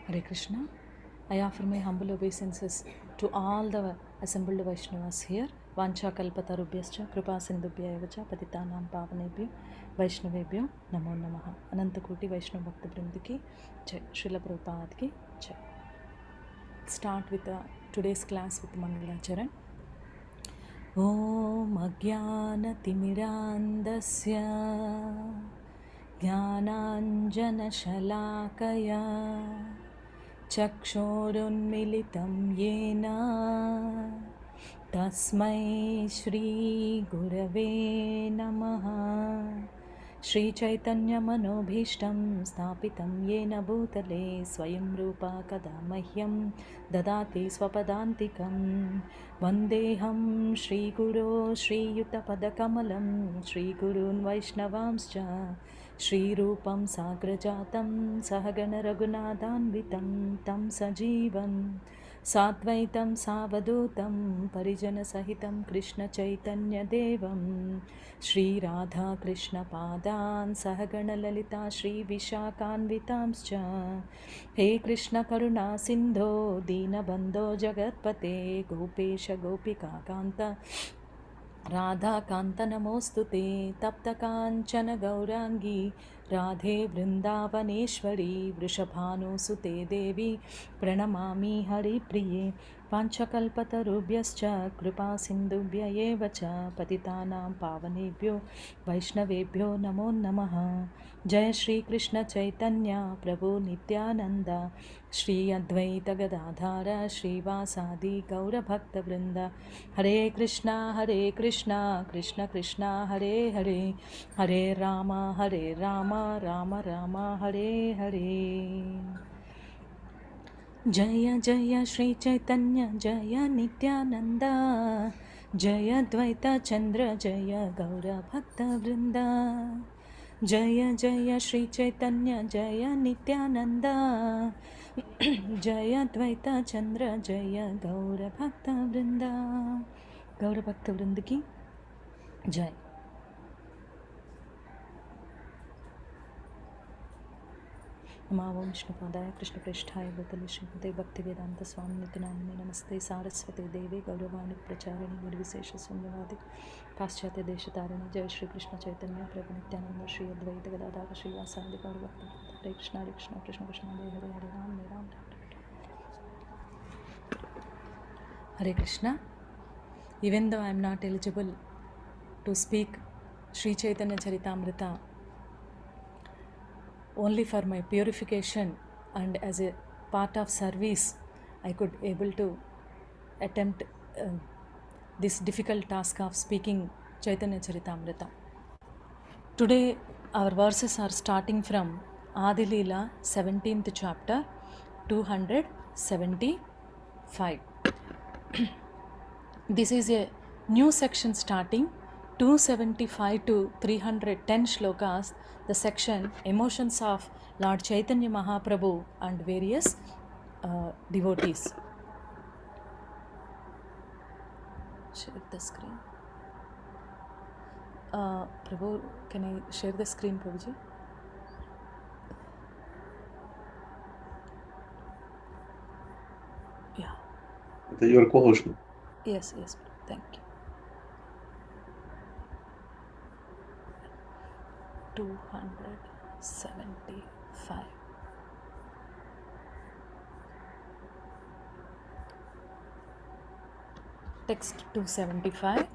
Hare Krishna. I offer my humble obeisances to all the assembled Vaishnavas here. Vancha kalpatarubhyascha kripa sindhubhya evacha patitanam pavanebhyo Vaishnavebhyo namo namaha. Anantakoti Vaishnava Bhakta Vrindiki Jai. Srila Prabhupada ki Jai. Start with today's class with Mangalacharan. Om Ajnanatimidandasya Jnananjanashalakaya Chakshorunmilitam Yena Tasmai Shri Gurave Namaha. Shri Caitanya Manobhishtam Stapitam Yena Bhutale Swayam Rupa Kada Mahyam Dadati Swapadantikam Vandeham Shri Guru Shri Yutapada Kamalam Shri Gurun Vaishnavamscha Shri Rupam Sagrajatam Sahagana Raghunathanvitam Tam Sajivam Satvaitam Savadutam Parijana Sahitam Krishna Chaitanya Devam Shri Radha Krishna Padan Sahagana Lalita Shri Vishakhanvitamscha He Krishna Karuna Sindho Dina Bandho Jagatpate Gopesha Gopika Kanta Radha Kanta Namostute Tapta Kanchana Gaurangi Radhe Vrindavaneshwari Vrishabhanu Sute Devi Pranamami Hari Priye Panchakalpatarubhyascha Kripa Sindhubhya Evacha Patitanam Pavanebhyo Vaishnavebhyo Namo Namaha. Jai Shri Krishna Chaitanya Prabhu Nityananda Shri Advaita Gadadhara Shri Vasadi Gaura Bhakta Vrinda Hare Krishna Krishna Krishna Hare Hare Hare Rama Rama Rama Hare Hare. Jaya Jaya Shri Chaitanya Jaya Nityananda Jaya Dvaita Chandra Jaya Gaura Bhakta Vrinda Jaya Jaya Shri Chaitanya Jaya Nityananda Jaya Dvaita Chandra Jaya Gaura Bhakta Vrinda. Gaura Bhakta Vrinda ki Jai. Namo Vishnupadaya Krishna Prishthaya Bhutale Srimate Bhaktivedanta Swami Nityamane Namaste Saraswate Devi Gauravani Pracharini Nirvisesha Sunyavadi Paschatya Deshatarani Jai Shri Krishna Chaitanya Prabhu Nityananda Shri Advaita Gadadhara Shri Vasadi Gaura Bhakta Hare Krishna Hare Krishna Krishna Krishna Hare Hare Hare Ram Hare Ram. Hare Krishna. Even though I am not eligible to speak Sri Chaitanya Caritamrta, only for my purification and as a part of service, I could able to attempt this difficult task of speaking Chaitanya Caritamrta. Today our verses are starting from Adilila 17th chapter 275. This is a new section starting 275 to 310 shlokas, the section Emotions of Lord Chaitanya Mahaprabhu and various devotees. Share the screen. Prabhu, can I share the screen, Prabhuji? Yeah. You are co-host. Yes, thank you. 275. Text 275.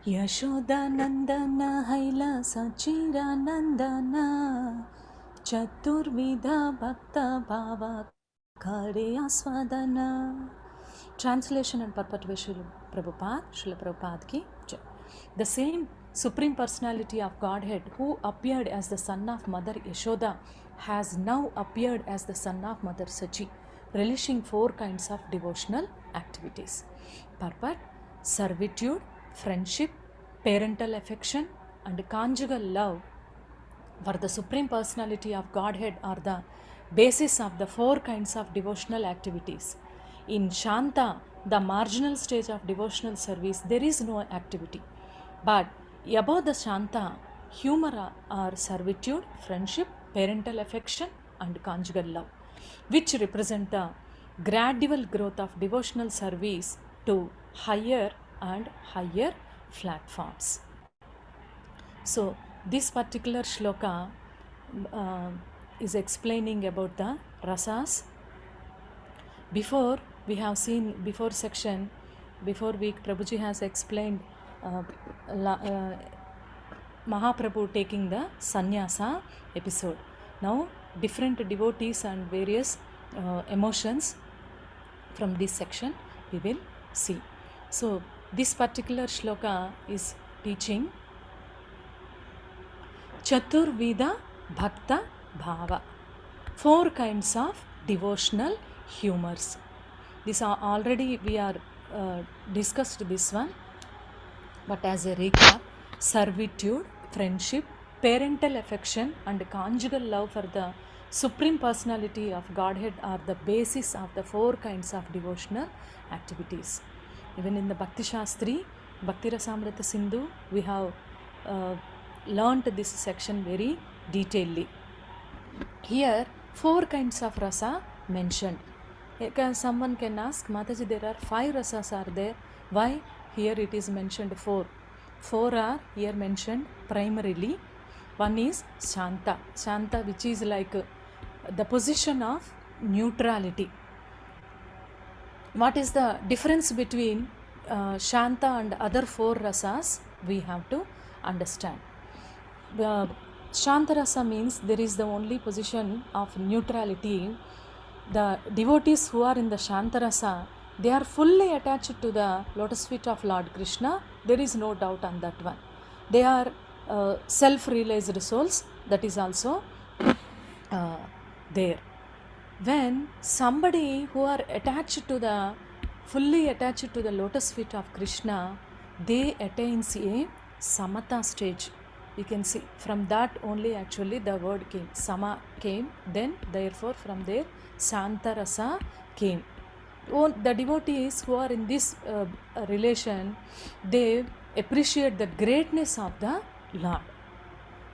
Yashoda Nandana Haila Sachira Nandana Chaturvidha Bhakta Bhava Kare Aswadana. Translation and perpetuation Prabhupada, Srila Prabhupada ki Jai. The same Supreme Personality of Godhead who appeared as the son of Mother Yashoda has now appeared as the son of Mother Sachi, relishing 4 kinds of devotional activities: purport, servitude, friendship, parental affection, and conjugal love. For the Supreme Personality of Godhead are the basis of the 4 kinds of devotional activities. In Shanta, the marginal stage of devotional service, there is no activity. But above the Shanta, humor are servitude, friendship, parental affection, and conjugal love, which represent the gradual growth of devotional service to higher and higher platforms. So this particular shloka is explaining about the rasas. Before we have seen, before week Prabhuji has explained Mahaprabhu taking the sannyasa episode. Now different devotees and various emotions from this section we will see. So this particular shloka is teaching Chaturvida Bhakta Bhava, 4 kinds of devotional humors. These are already we are discussed this one, but as a recap, servitude, friendship, parental affection and conjugal love for the Supreme Personality of Godhead are the basis of the 4 kinds of devotional activities. Even in the Bhakti Shastri, Bhakti Rasamrita Sindhu, we have learnt this section very detailedly. Here 4 kinds of rasa mentioned. Someone can ask, Mataji, there are 5 rasas are there. Why here it is mentioned 4? 4 are here mentioned primarily. One is Shanta. Shanta, which is like the position of neutrality. What is the difference between Shanta and other 4 rasas? We have to understand. Shanta rasa means there is the only position of neutrality. The devotees who are in the Shanta rasa, they are fully attached to the lotus feet of Lord Krishna. There is no doubt on that one. They are self-realized souls. That is also there. When somebody who are fully attached to the lotus feet of Krishna, they attains a samata stage. You can see from that only actually the word came. Sama came, then therefore from there Shanta rasa came. The devotees who are in this relation, they appreciate the greatness of the Lord.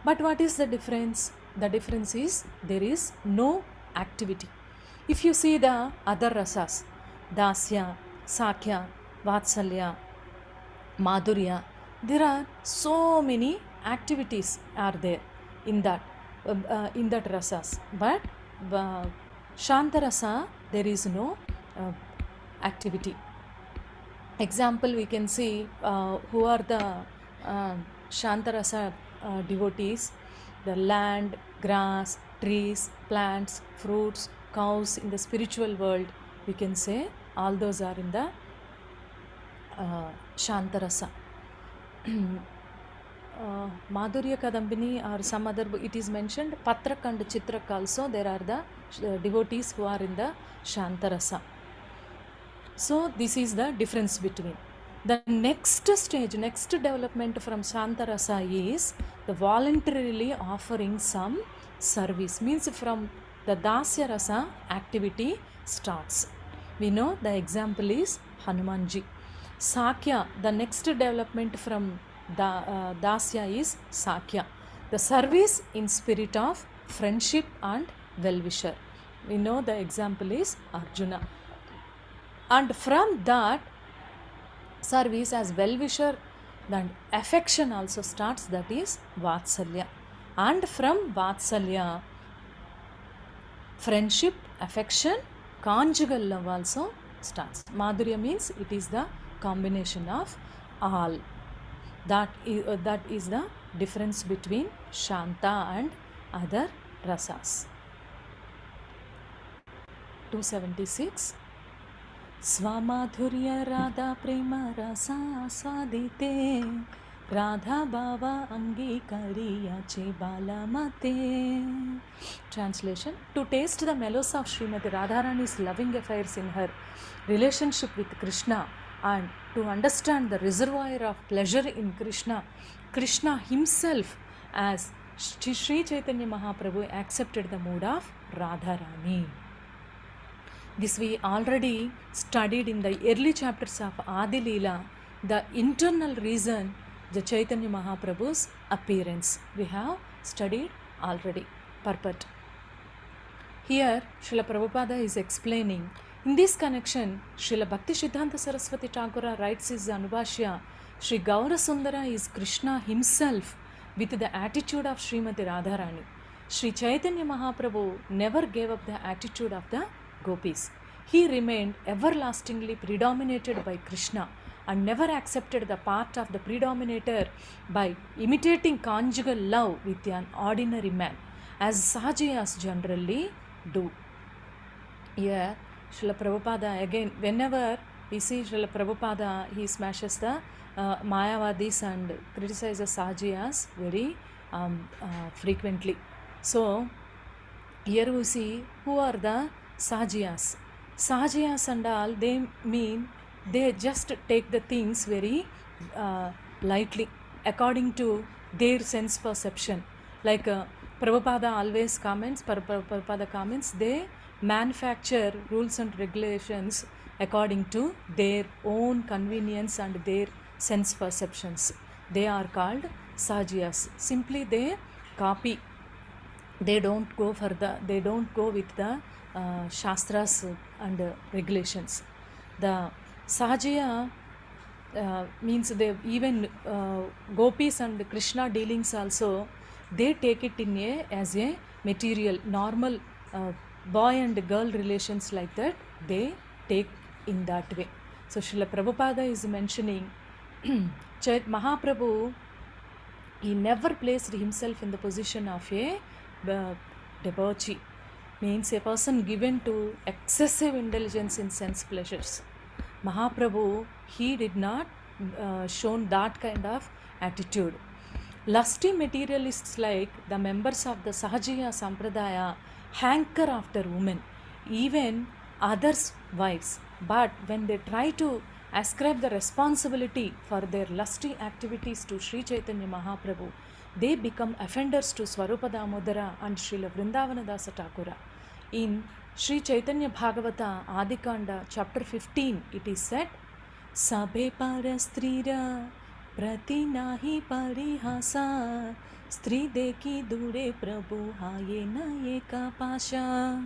But what is the difference? The difference is there is no activity. If you see the other rasas, Dasya, Sakhya, Vatsalya, Madhurya, there are so many activities are there in that rasas. But Shanta rasa, there is no activity. Example, we can see who are the Shanta rasa devotees. The land, grass, trees, plants, fruits, cows in the spiritual world, we can say all those are in the Shanta rasa. Madhurya Kadambini or some other, it is mentioned Patrak and Chitrak also, there are the devotees who are in the Shanta rasa. So this is the difference between. The next stage, next development from Shanta rasa is the voluntarily offering some service. Means from the Dasya rasa activity starts. We know the example is Hanumanji. Sakhya, the next development from Dasya is Sakhya, the service in spirit of friendship and well-wisher. We know the example is Arjuna. And from that service as well-wisher, then affection also starts, that is Vatsalya. And from Vatsalya, friendship, affection, conjugal love also starts. Madhurya means it is the combination of all. That is the difference between Shanta and other rasas. 276. Swamadhurya Radha Prema Rasa Swadite Radha Bhava Angikariyache Balamate. Translation: to taste the mellows of Srimati Radharani's loving affairs in her relationship with Krishna and to understand the reservoir of pleasure in Krishna himself, as Sri Chaitanya Mahaprabhu accepted the mood of Radharani. This we already studied in the early chapters of Adilila, the internal reason, the Chaitanya Mahaprabhu's appearance. We have studied already. Purport. Here, Srila Prabhupada is explaining. In this connection, Srila Bhakti Siddhanta Saraswati Thakura writes his Anubhashya, Sri Gaura Sundara is Krishna himself with the attitude of Srimati Radharani. Sri Chaitanya Mahaprabhu never gave up the attitude of the gopis. He remained everlastingly predominated by Krishna and never accepted the part of the predominator by imitating conjugal love with an ordinary man, as Sahajiyas generally do. Here, Srila Prabhupada, again, whenever we see Srila Prabhupada, he smashes the Mayavadis and criticizes Sahajiyas very frequently. So, here we see who are the Sahajiyas. Sahajiyas and all, they just take the things very lightly according to their sense perception. Like Prabhupada always comments, Prabhupada comments, they manufacture rules and regulations according to their own convenience and their sense perceptions. They are called Sahajiyas. Simply they copy. They don't go with the Shastras and regulations. The Sahajiya means they even gopis and Krishna dealings also, they take it as a material, normal boy and girl relations like that, they take in that way. So Srila Prabhupada is mentioning Mahaprabhu, he never placed himself in the position of a debauchee, means a person given to excessive indulgence in sense pleasures. Mahaprabhu, he did not shown that kind of attitude. Lusty materialists like the members of the Sahajiya Sampradaya hanker after women, even others' wives. But when they try to ascribe the responsibility for their lusty activities to Sri Chaitanya Mahaprabhu, they become offenders to Swarupa Damodara and Srila Vrindavanadasa Thakura. In Sri Chaitanya Bhagavata Adikanda chapter 15, it is said, Sabhe para strira prati nahi parihasa stri deki dure prabhu haye na eka pasha.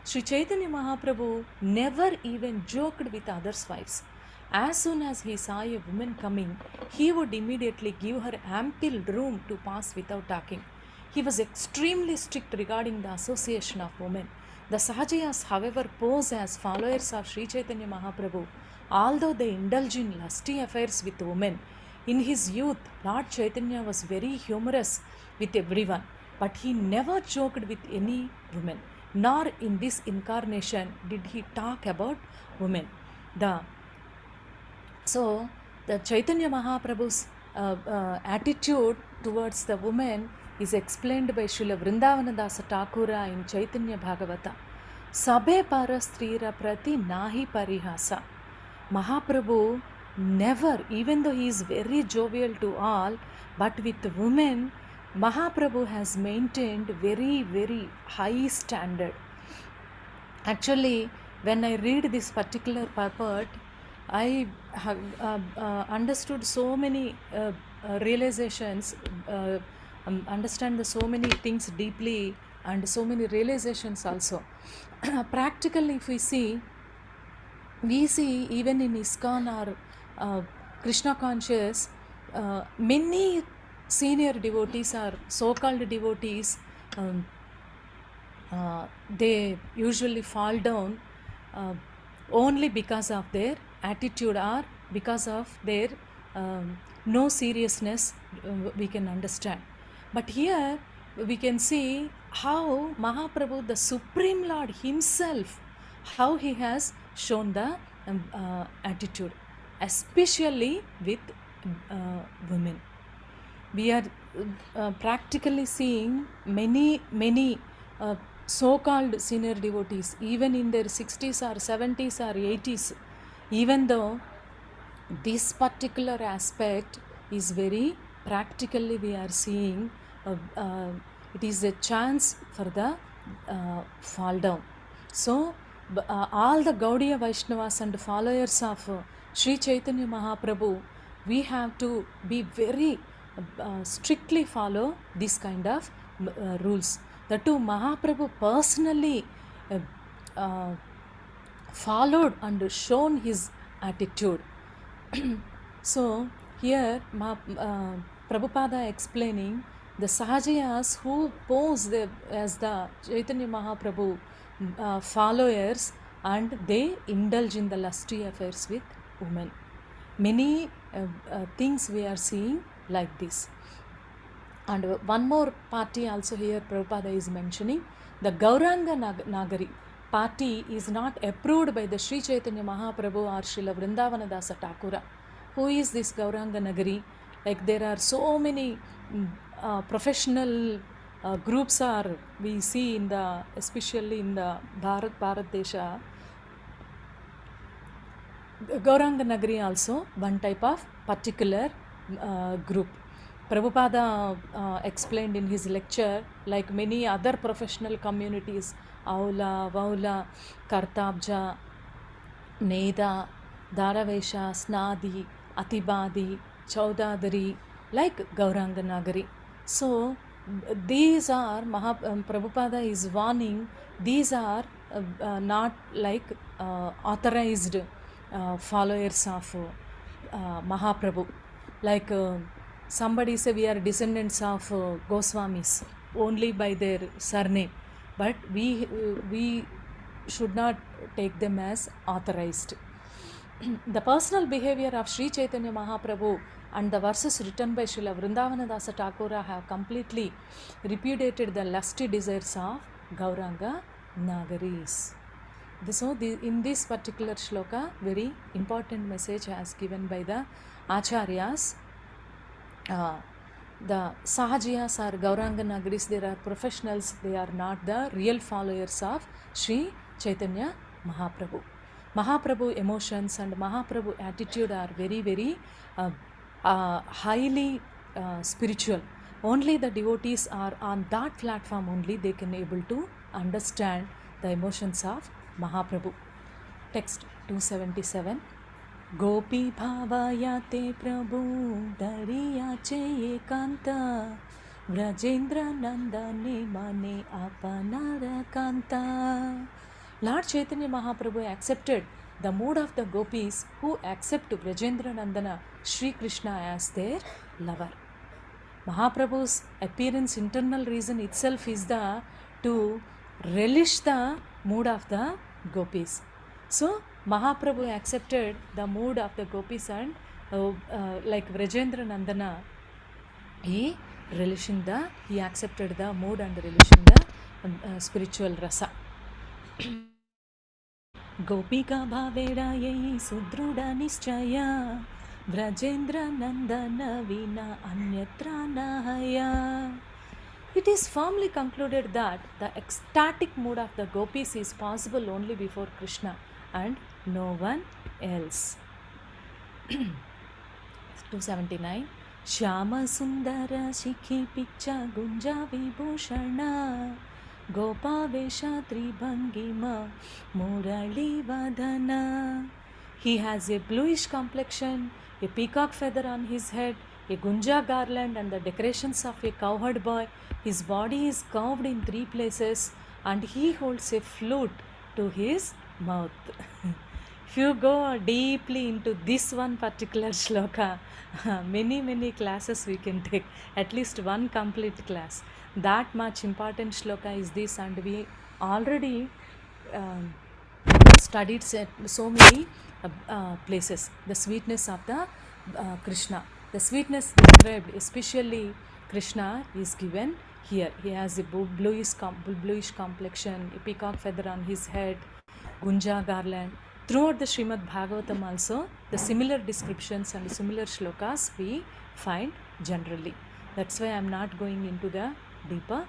Sri Chaitanya Mahaprabhu never even joked with others' wives. As soon as he saw a woman coming, he would immediately give her ample room to pass without talking. He was extremely strict regarding the association of women. The Sahajiyas, however, pose as followers of Sri Chaitanya Mahaprabhu, although they indulge in lusty affairs with women. In his youth, Lord Chaitanya was very humorous with everyone, but he never joked with any woman, nor in this incarnation did he talk about women. So, the Chaitanya Mahaprabhu's attitude towards the woman is explained by Srila Vrindavanadasa Thakura in Chaitanya Bhagavata. Sabhe para strira prati nahi parihasa. Mahaprabhu never, even though he is very jovial to all, but with women, Mahaprabhu has maintained very, very high standard. Actually, when I read this particular purport, I have understood so many realizations, understand so many things deeply, and so many realizations also. Practically, if we see even in ISKCON or Krishna conscious, many senior devotees or so-called devotees, they usually fall down only because of their attitude or because of their no seriousness, we can understand. But here we can see how Mahaprabhu, the Supreme Lord himself, how he has shown the attitude, especially with women. We are practically seeing many so-called senior devotees, even in their 60s or 70s or 80s, even though this particular aspect is very practically we are seeing, it is a chance for the fall down. So, all the Gaudiya Vaishnavas and followers of Sri Chaitanya Mahaprabhu, we have to be very strictly follow this kind of rules. The two Mahaprabhu personally uh, followed and shown his attitude. So here Prabhupada explaining the Sahajiyas who pose as the Chaitanya Mahaprabhu followers, and they indulge in the lusty affairs with women. Many things we are seeing like this. And one more party also here Prabhupada is mentioning, the Gauranga Nagari party is not approved by the Sri Chaitanya Mahaprabhu or Srila Vrindavana Dasa Thakura. Who is this Gauranga Nagari? Like there are so many professional groups are we see in the, especially in the Bharat Desha. Gauranga Nagari also one type of particular group. Prabhupada explained in his lecture, like many other professional communities, Aula, Vaula, Kartabja, Neda, Daravesha, Snadi, Atibadi, Chaudadari, like Gauranga Nagari. So these are, Prabhupada is warning, these are not like authorized followers of Mahaprabhu. Like somebody say we are descendants of Goswamis only by their surname, but we should not take them as authorized. The personal behavior of Sri Chaitanya Mahaprabhu and the verses written by Srila Vrindavana Dasa Thakura have completely repudiated the lusty desires of Gauranga Nagaris. So in this particular shloka, very important message as given by the Acharyas. The Sahajiyas are Gauranga Nagaris, there are professionals, they are not the real followers of Sri Chaitanya Mahaprabhu. Mahaprabhu emotions and Mahaprabhu attitude are very, very highly spiritual. Only the devotees are on that platform only they can able to understand the emotions of Mahaprabhu. Text 277. Gopi bhavayate prabhu dariyache ekanta Vrajendra nandane mane apanara kanta. Lord Chaitanya Mahaprabhu accepted the mood of the gopis who accept Vrajendra Nandana Sri Krishna as their lover. Mahaprabhu's appearance internal reason itself is the to relish the mood of the gopis. So Mahaprabhu accepted the mood of the gopis and like Vrajendra Nandana, he accepted the mood and relishing the spiritual rasa. Gopika bhaveda yai sudruda nischaya Vrajendra Nandana vina anyatra nahaya. It is firmly concluded that the ecstatic mood of the gopis is possible only before Krishna and no one else. 279. Shyama Sundara Shikhi Picha Gunja Vibhushana Gopa Vesha Tribhangima Murali Vadana. He has a bluish complexion, a peacock feather on his head, a gunja garland and the decorations of a cowherd boy. His body is curved in 3 places and he holds a flute to his mouth. If you go deeply into this one particular shloka, many classes we can take, at least one complete class. That much important shloka is this, and we already studied so many places. The sweetness of the Krishna, the sweetness described, especially Krishna, is given here. He has a bluish complexion, a peacock feather on his head, gunja garland. Throughout the Srimad Bhagavatam also, the similar descriptions and similar shlokas we find generally. That's why I am not going into the deeper.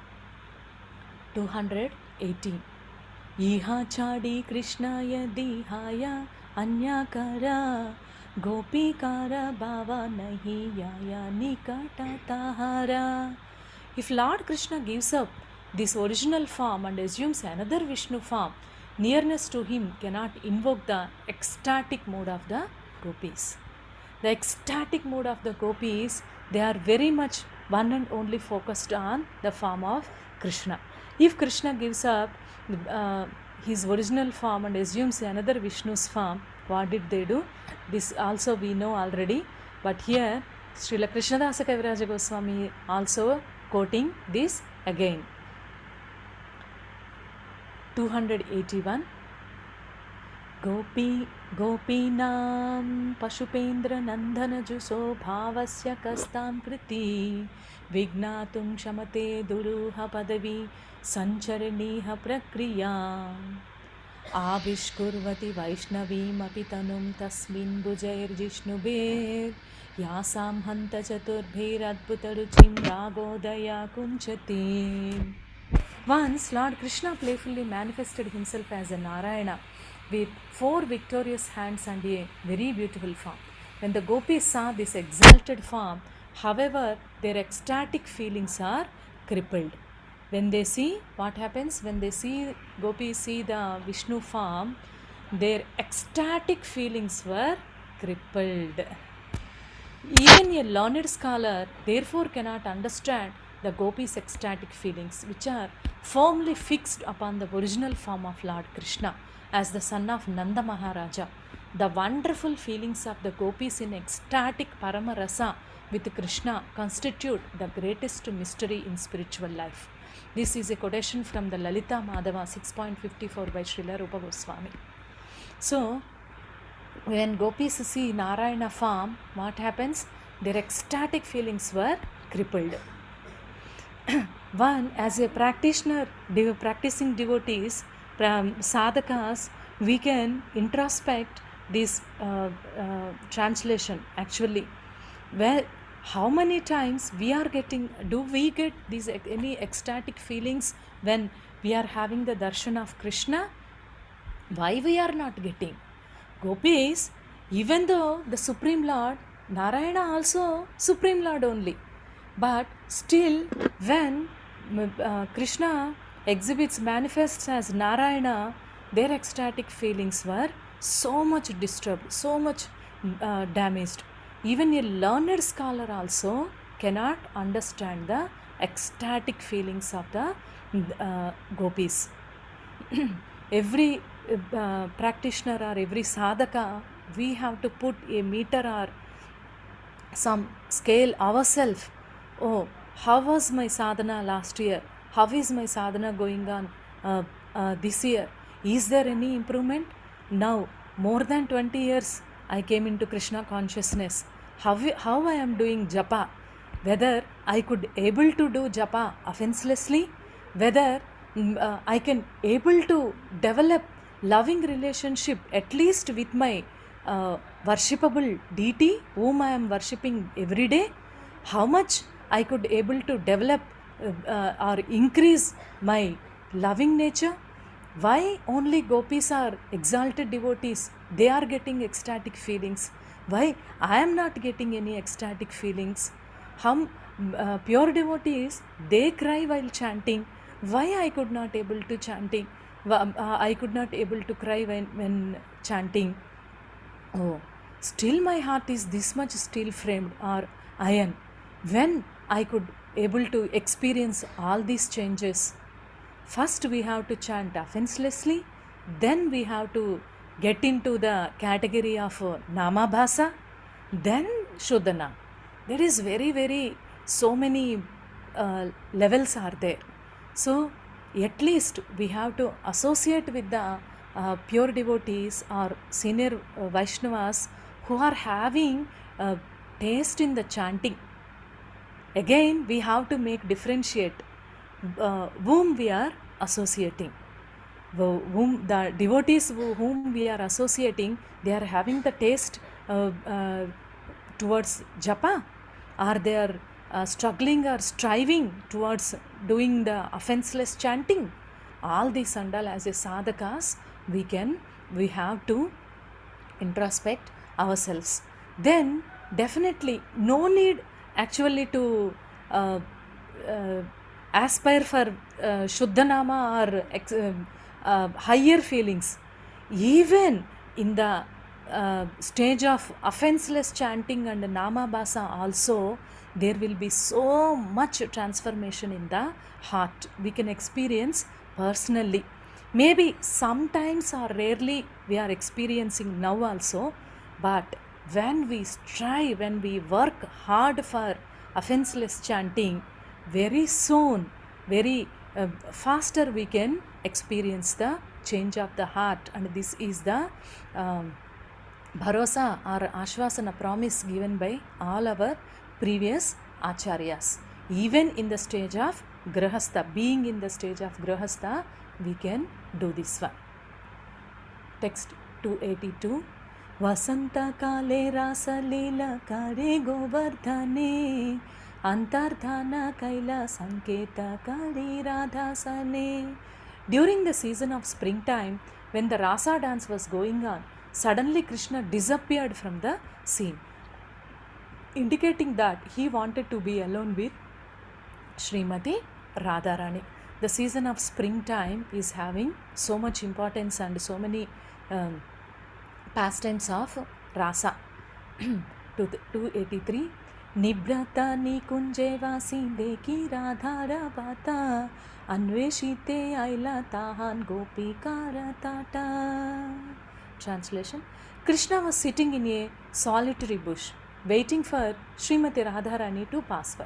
218. Iha chadi Krishnaya dihaya anyakara gopikara bhava nahi yaya nikata tahara. If Lord Krishna gives up this original form and assumes another Vishnu form, nearness to him cannot invoke the ecstatic mood of the gopis. The ecstatic mood of the gopis, they are very much one and only focused on the form of Krishna. If Krishna gives up his original form and assumes another Vishnu's form, what did they do? This also we know already, but here Srila Krishnadasa Kaviraja Goswami also quoting this again. 281. गोपीनां पशुपेन्द्रनन्दनजुषो भावस्य कस्तां कृति विज्ञातुं क्षमते दुरूहपदवी सञ्चरणीह प्रक्रियाम् आविष्कुर्वति वैष्णवीमपि तनुं तस्मिन् भुजैर्जिष्णुभिर् यासां हन्त चतुर्भिरद्भुतरुचिं रागोदया कुञ्चते. Once Lord Krishna playfully manifested himself as a Narayana with 4 victorious hands and a very beautiful form. When the gopis saw this exalted form, however, their ecstatic feelings are crippled. When they see, what happens? When they see, gopis see the Vishnu form, their ecstatic feelings were crippled. Even a learned scholar therefore cannot understand the gopis' ecstatic feelings, which are firmly fixed upon the original form of Lord Krishna as the son of Nanda Maharaja. The wonderful feelings of the gopis in ecstatic Paramarasa with Krishna constitute the greatest mystery in spiritual life. This is a quotation from the Lalita Madhava 6.54 by Srila Rupa Goswami. So, when gopis see Narayana form, what happens? Their ecstatic feelings were crippled. One, as a practitioner, practicing devotees, sadhakas, we can introspect this translation actually. Well, how many times do we get these any ecstatic feelings when we are having the darshan of Krishna? Why we are not getting? Gopis, even though the Supreme Lord, Narayana also Supreme Lord only, but still when Krishna manifests as Narayana, their ecstatic feelings were so much disturbed, so much damaged. Even a learned scholar also cannot understand the ecstatic feelings of the gopis. Every practitioner or every sadhaka, we have to put a meter or some scale ourselves. Oh, how was my sadhana last year? How is my sadhana going on this year? Is there any improvement? Now, more than 20 years, I came into Krishna consciousness. How I am doing japa? Whether I could able to do japa offenselessly? Whether I can able to develop loving relationship at least with my worshipable deity whom I am worshipping every day? How much I could able to develop or increase my loving nature? Why only gopis are exalted devotees? They are getting ecstatic feelings. Why I am not getting any ecstatic feelings? Pure devotees, they cry while chanting. Why I could not able to chanting? I could not able to cry when chanting. Oh, still my heart is this much steel framed or iron. When I could able to experience all these changes, first we have to chant offenselessly, then we have to get into the category of Namabhasa, then Shodhana. There is very so many levels are there. So at least we have to associate with the pure devotees or senior Vaishnavas who are having taste in the chanting. Again, we have to differentiate whom we are associating. The devotees whom we are associating, they are having the taste towards japa, or they are struggling or striving towards doing the offenseless chanting. All these and all, as a sadhakas, we have to introspect ourselves. Then definitely no need actually to aspire for Shuddhanama or higher feelings. Even in the stage of offenseless chanting and Namabhasa also, there will be so much transformation in the heart. We can experience personally. Maybe sometimes or rarely we are experiencing now also, but when we strive, when we work hard for offenseless chanting, very soon, very faster we can experience the change of the heart. And this is the bharosa or ashvasana promise given by all our previous acharyas. Even in the stage of grahastha, being in the stage of grahastha, we can do this one. Text 282. Vasanta kale rasa leela kare govardhane antardhana kaila sanketa kare radhasane. During the season of springtime, when the rasa dance was going on, suddenly Krishna disappeared from the scene, indicating that he wanted to be alone with Srimati Radharani. The season of springtime is having so much importance and so many pastimes of rasa. 283. Nibrata nikunje vasi deki radhara bata anveshite aila tahan gopikara tata. Translation. Krishna was sitting in a solitary bush waiting for Srimati Radharani to pass by.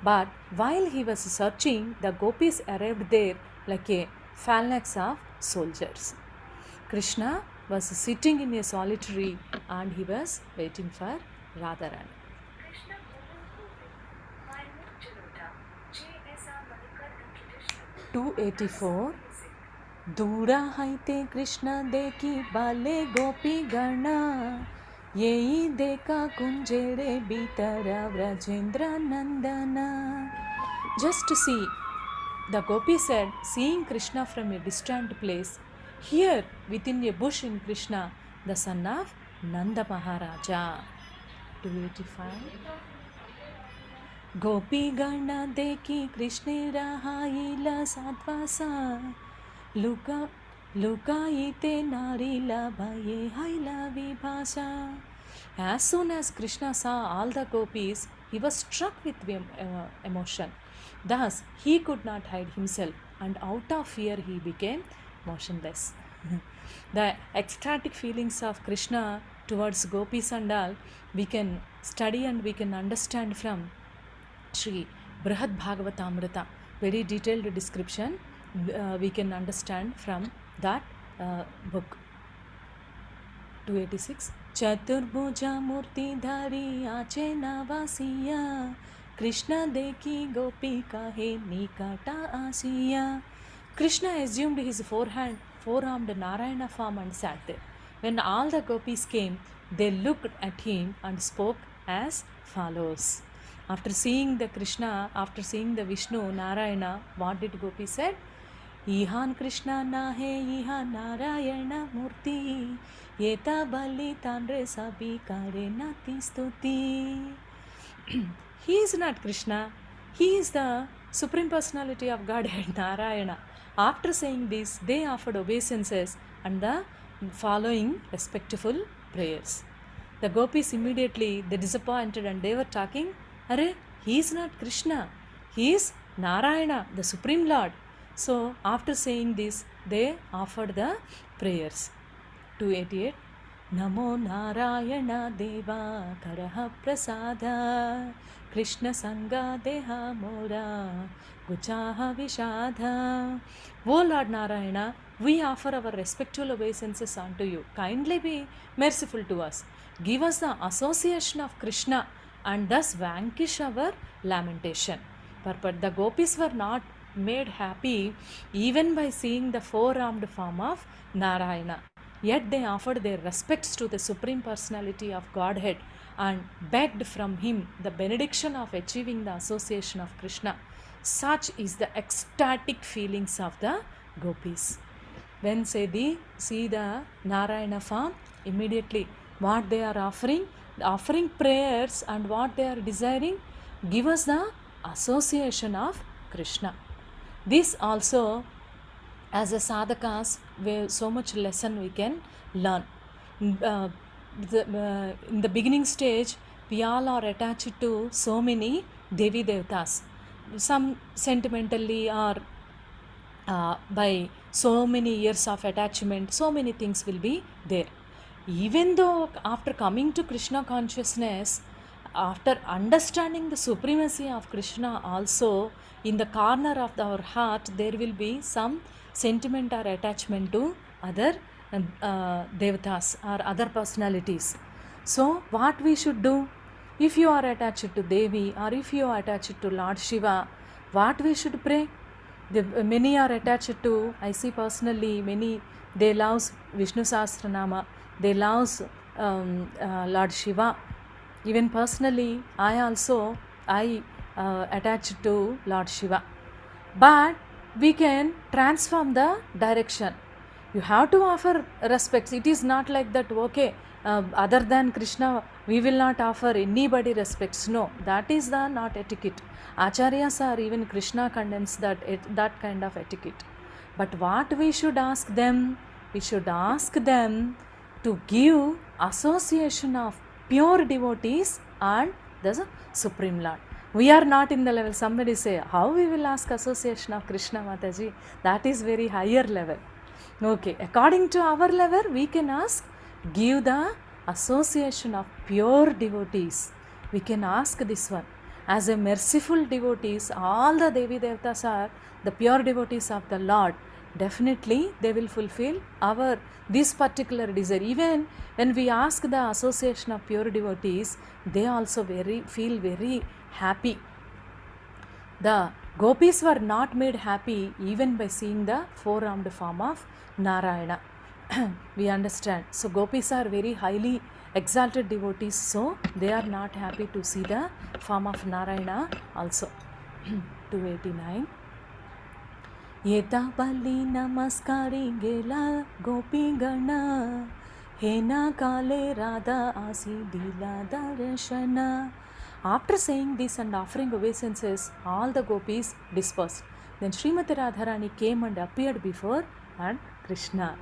But while he was searching, the gopis arrived there like a phalanx of soldiers. Krishna was sitting in a solitary and he was waiting for Radharani. 284. दूरा हाइते कृष्ण देखी बाले गोपी गणा यही देखा कुंजेरे बीतरा व्रजेंद्र नंदना. Just to see, the gopi said, seeing Krishna from a distant place, here within a bush in Krishna, the son of Nanda Maharaja. 285. गोपी गणा देखी कृष्ण रहाइला सात्वासा लुका लुकाइते नारीला भये हाइला विभाषा. As soon as Krishna saw all the gopis, he was struck with emotion. Thus, he could not hide himself, and out of fear he became motionless. The ecstatic feelings of Krishna towards gopis and all, we can study and we can understand from Sri Bhagavatamrta. Very detailed description we can understand from that book. 286. Chaturbhuja murti dhari ache navasiya Krishna deki gopi kahe nikata asiya. Krishna assumed his four-armed Narayana form and sat there. When all the gopis came, they looked at him and spoke as follows. After seeing the Krishna, after seeing the Vishnu, Narayana, what did gopi said? Ihan Krishna nahe iha Narayana murti yeta bali tanre sabi kare nati stuti. He is not Krishna, he is the Supreme Personality of Godhead, Narayana. After saying this, they offered obeisances and the following respectful prayers. The gopis immediately, they disappointed and they were talking, Arre, he is not Krishna, he is Narayana, the Supreme Lord. So, after saying this, they offered the prayers. 288. Namo Narayana Deva Karaha Prasada Krishna Sangha Deha Mora Guchaha Vishadha. O Lord Narayana, we offer our respectful obeisances unto you. Kindly be merciful to us. Give us the association of Krishna and thus vanquish our lamentation. But the gopis were not made happy even by seeing the four-armed form of Narayana. Yet they offered their respects to the Supreme Personality of Godhead and begged from him the benediction of achieving the association of Krishna. Such is the ecstatic feelings of the gopis. When they see the Narayana form, immediately what they are offering prayers and what they are desiring, give us the association of Krishna. This also, as a sadhakas, where so much lesson we can learn. In the beginning stage, We all are attached to so many Devi Devtas. Some sentimentally or by so many years of attachment, so many things will be there. Even though after coming to Krishna consciousness, after understanding the supremacy of Krishna also, in the corner of our heart there will be some sentiment or attachment to other devatas or other personalities. So what we should do? If you are attached to Devi or if you are attached to Lord Shiva, what we should pray? Many are attached to, I see personally, many, they love Vishnu Sahasranama, they love Lord Shiva. Even personally, I attached to Lord Shiva. But we can transform the direction. You have to offer respects. It is not like that, okay, other than Krishna, we will not offer anybody respects. No, that is the not etiquette. Acharyas or even Krishna condemns that kind of etiquette. But what we should ask them? We should ask them to give association of pure devotees and the Supreme Lord. We are not in the level. Somebody say, how we will ask association of Krishna, Mataji? That is very higher level. Okay, according to our level, we can ask, give the association of pure devotees. We can ask this one. As a merciful devotees, all the Devi Devatas are the pure devotees of the Lord. Definitely they will fulfill this particular desire. Even when we ask the association of pure devotees, they also feel very happy. The gopis were not made happy even by seeing the four-armed form of Narayana. We understand. So gopis are very highly exalted devotees, so they are not happy to see the form of Narayana also. 289. Yeta bali namaskari gela gopi gana hena kale Radha Adilila darshana. After saying this and offering obeisances, all the gopis dispersed. Then Srimati Radharani came and appeared before and Krishna.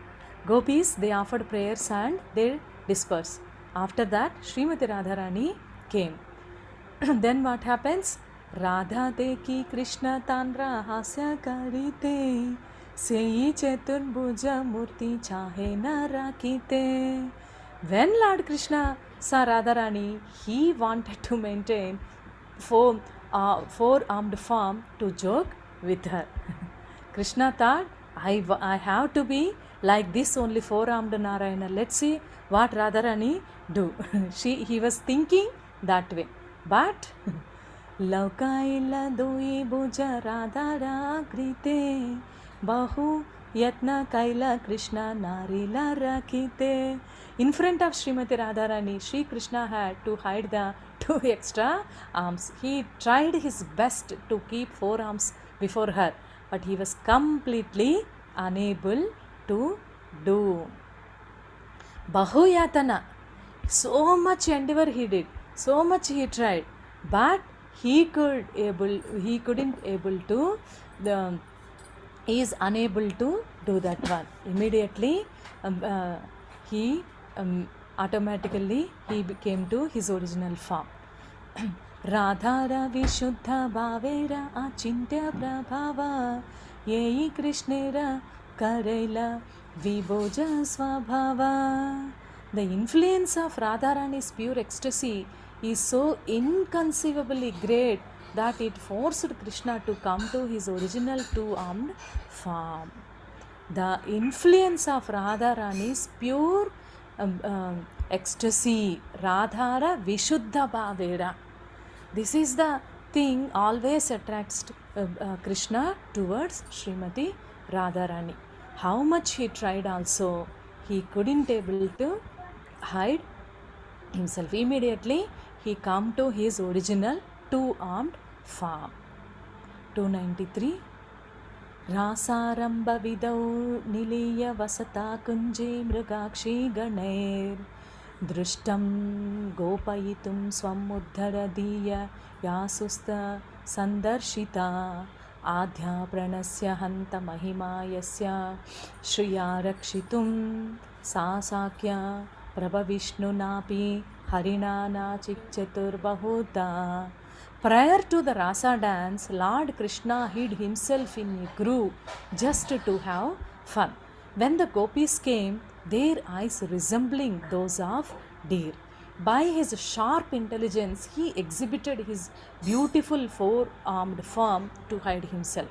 Gopis, they offered prayers and they dispersed. After that, Srimati Radharani came. Then what happens? Radha deki Krishna tanra hasya karite seyi chaturbuja murti chahe na rakite. When Lord Krishna saw Radharani, he wanted to maintain four-armed form to joke with her. Krishna thought, I have to be like this only four-armed Narayana. Let's see what Radharani do. He was thinking that way. But Laukaila doi buja Radhara grite bahu yatna kaila Krishna narila rakite. In front of Srimati Radharani, Sri Krishna had to hide the two extra arms. He tried his best to keep four arms before her, but he was completely unable to do. Bahuyatana. So much endeavor he did, so much he tried, but he is unable to do that one. Immediately he automatically he came to his original form. Radhara Vishuddha Bhavera Achintya Prabhava Yei Krishnera Karaila Viboja Swabhava. The influence of Radharani's pure ecstasy is so inconceivably great that it forced Krishna to come to his original two-armed form. The influence of Radharani's pure ecstasy, Radhara Vishuddha Bhavera. This is the thing always attracts Krishna towards Srimati Radharani. How much he tried also, he couldn't able to hide himself. Immediately he come to his original two-armed form. 293. Rasaramba vidau niliya vasata kunje mrugakshi ganer drishtam gopayitum swamuddharadiya yasusta sandarshita adhya pranasya hanta mahima yasya shriya rakshitum sa sakya Prabhavishnunapi Harinana Chikchaturbahuta. Prior to the Rasa dance, Lord Krishna hid himself in a grove just to have fun. When the gopis came, their eyes resembling those of deer. By his sharp intelligence, he exhibited his beautiful four-armed form to hide himself.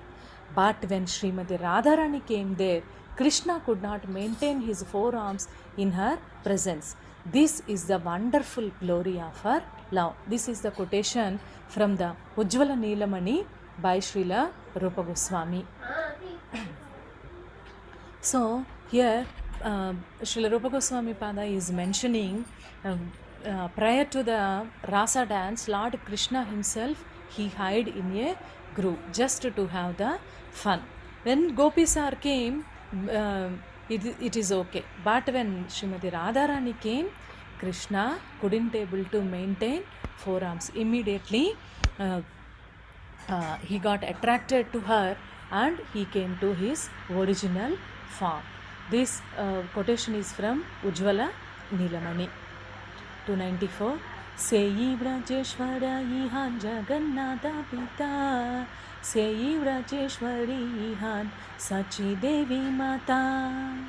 But when Srimati Radharani came there, Krishna could not maintain his forearms in her presence. This is the wonderful glory of her love. This is the quotation from the Ujjvala Neelamani by Srila Rupa Goswami. So here Srila Rupa Goswami Pada is mentioning prior to the Rasa dance, Lord Krishna himself, he hid in a grove just to have the fun. When Gopisar came, it is okay. But when Srimati Radharani came, Krishna couldn't able to maintain forearms. Immediately he got attracted to her and he came to his original form. This quotation is from Ujjvala Neelamani. 294. Seyi Vrajeshwara Ihan Jagannatha Pita, Seyi Vrajeshwari Ihan Sachi Devi Mata.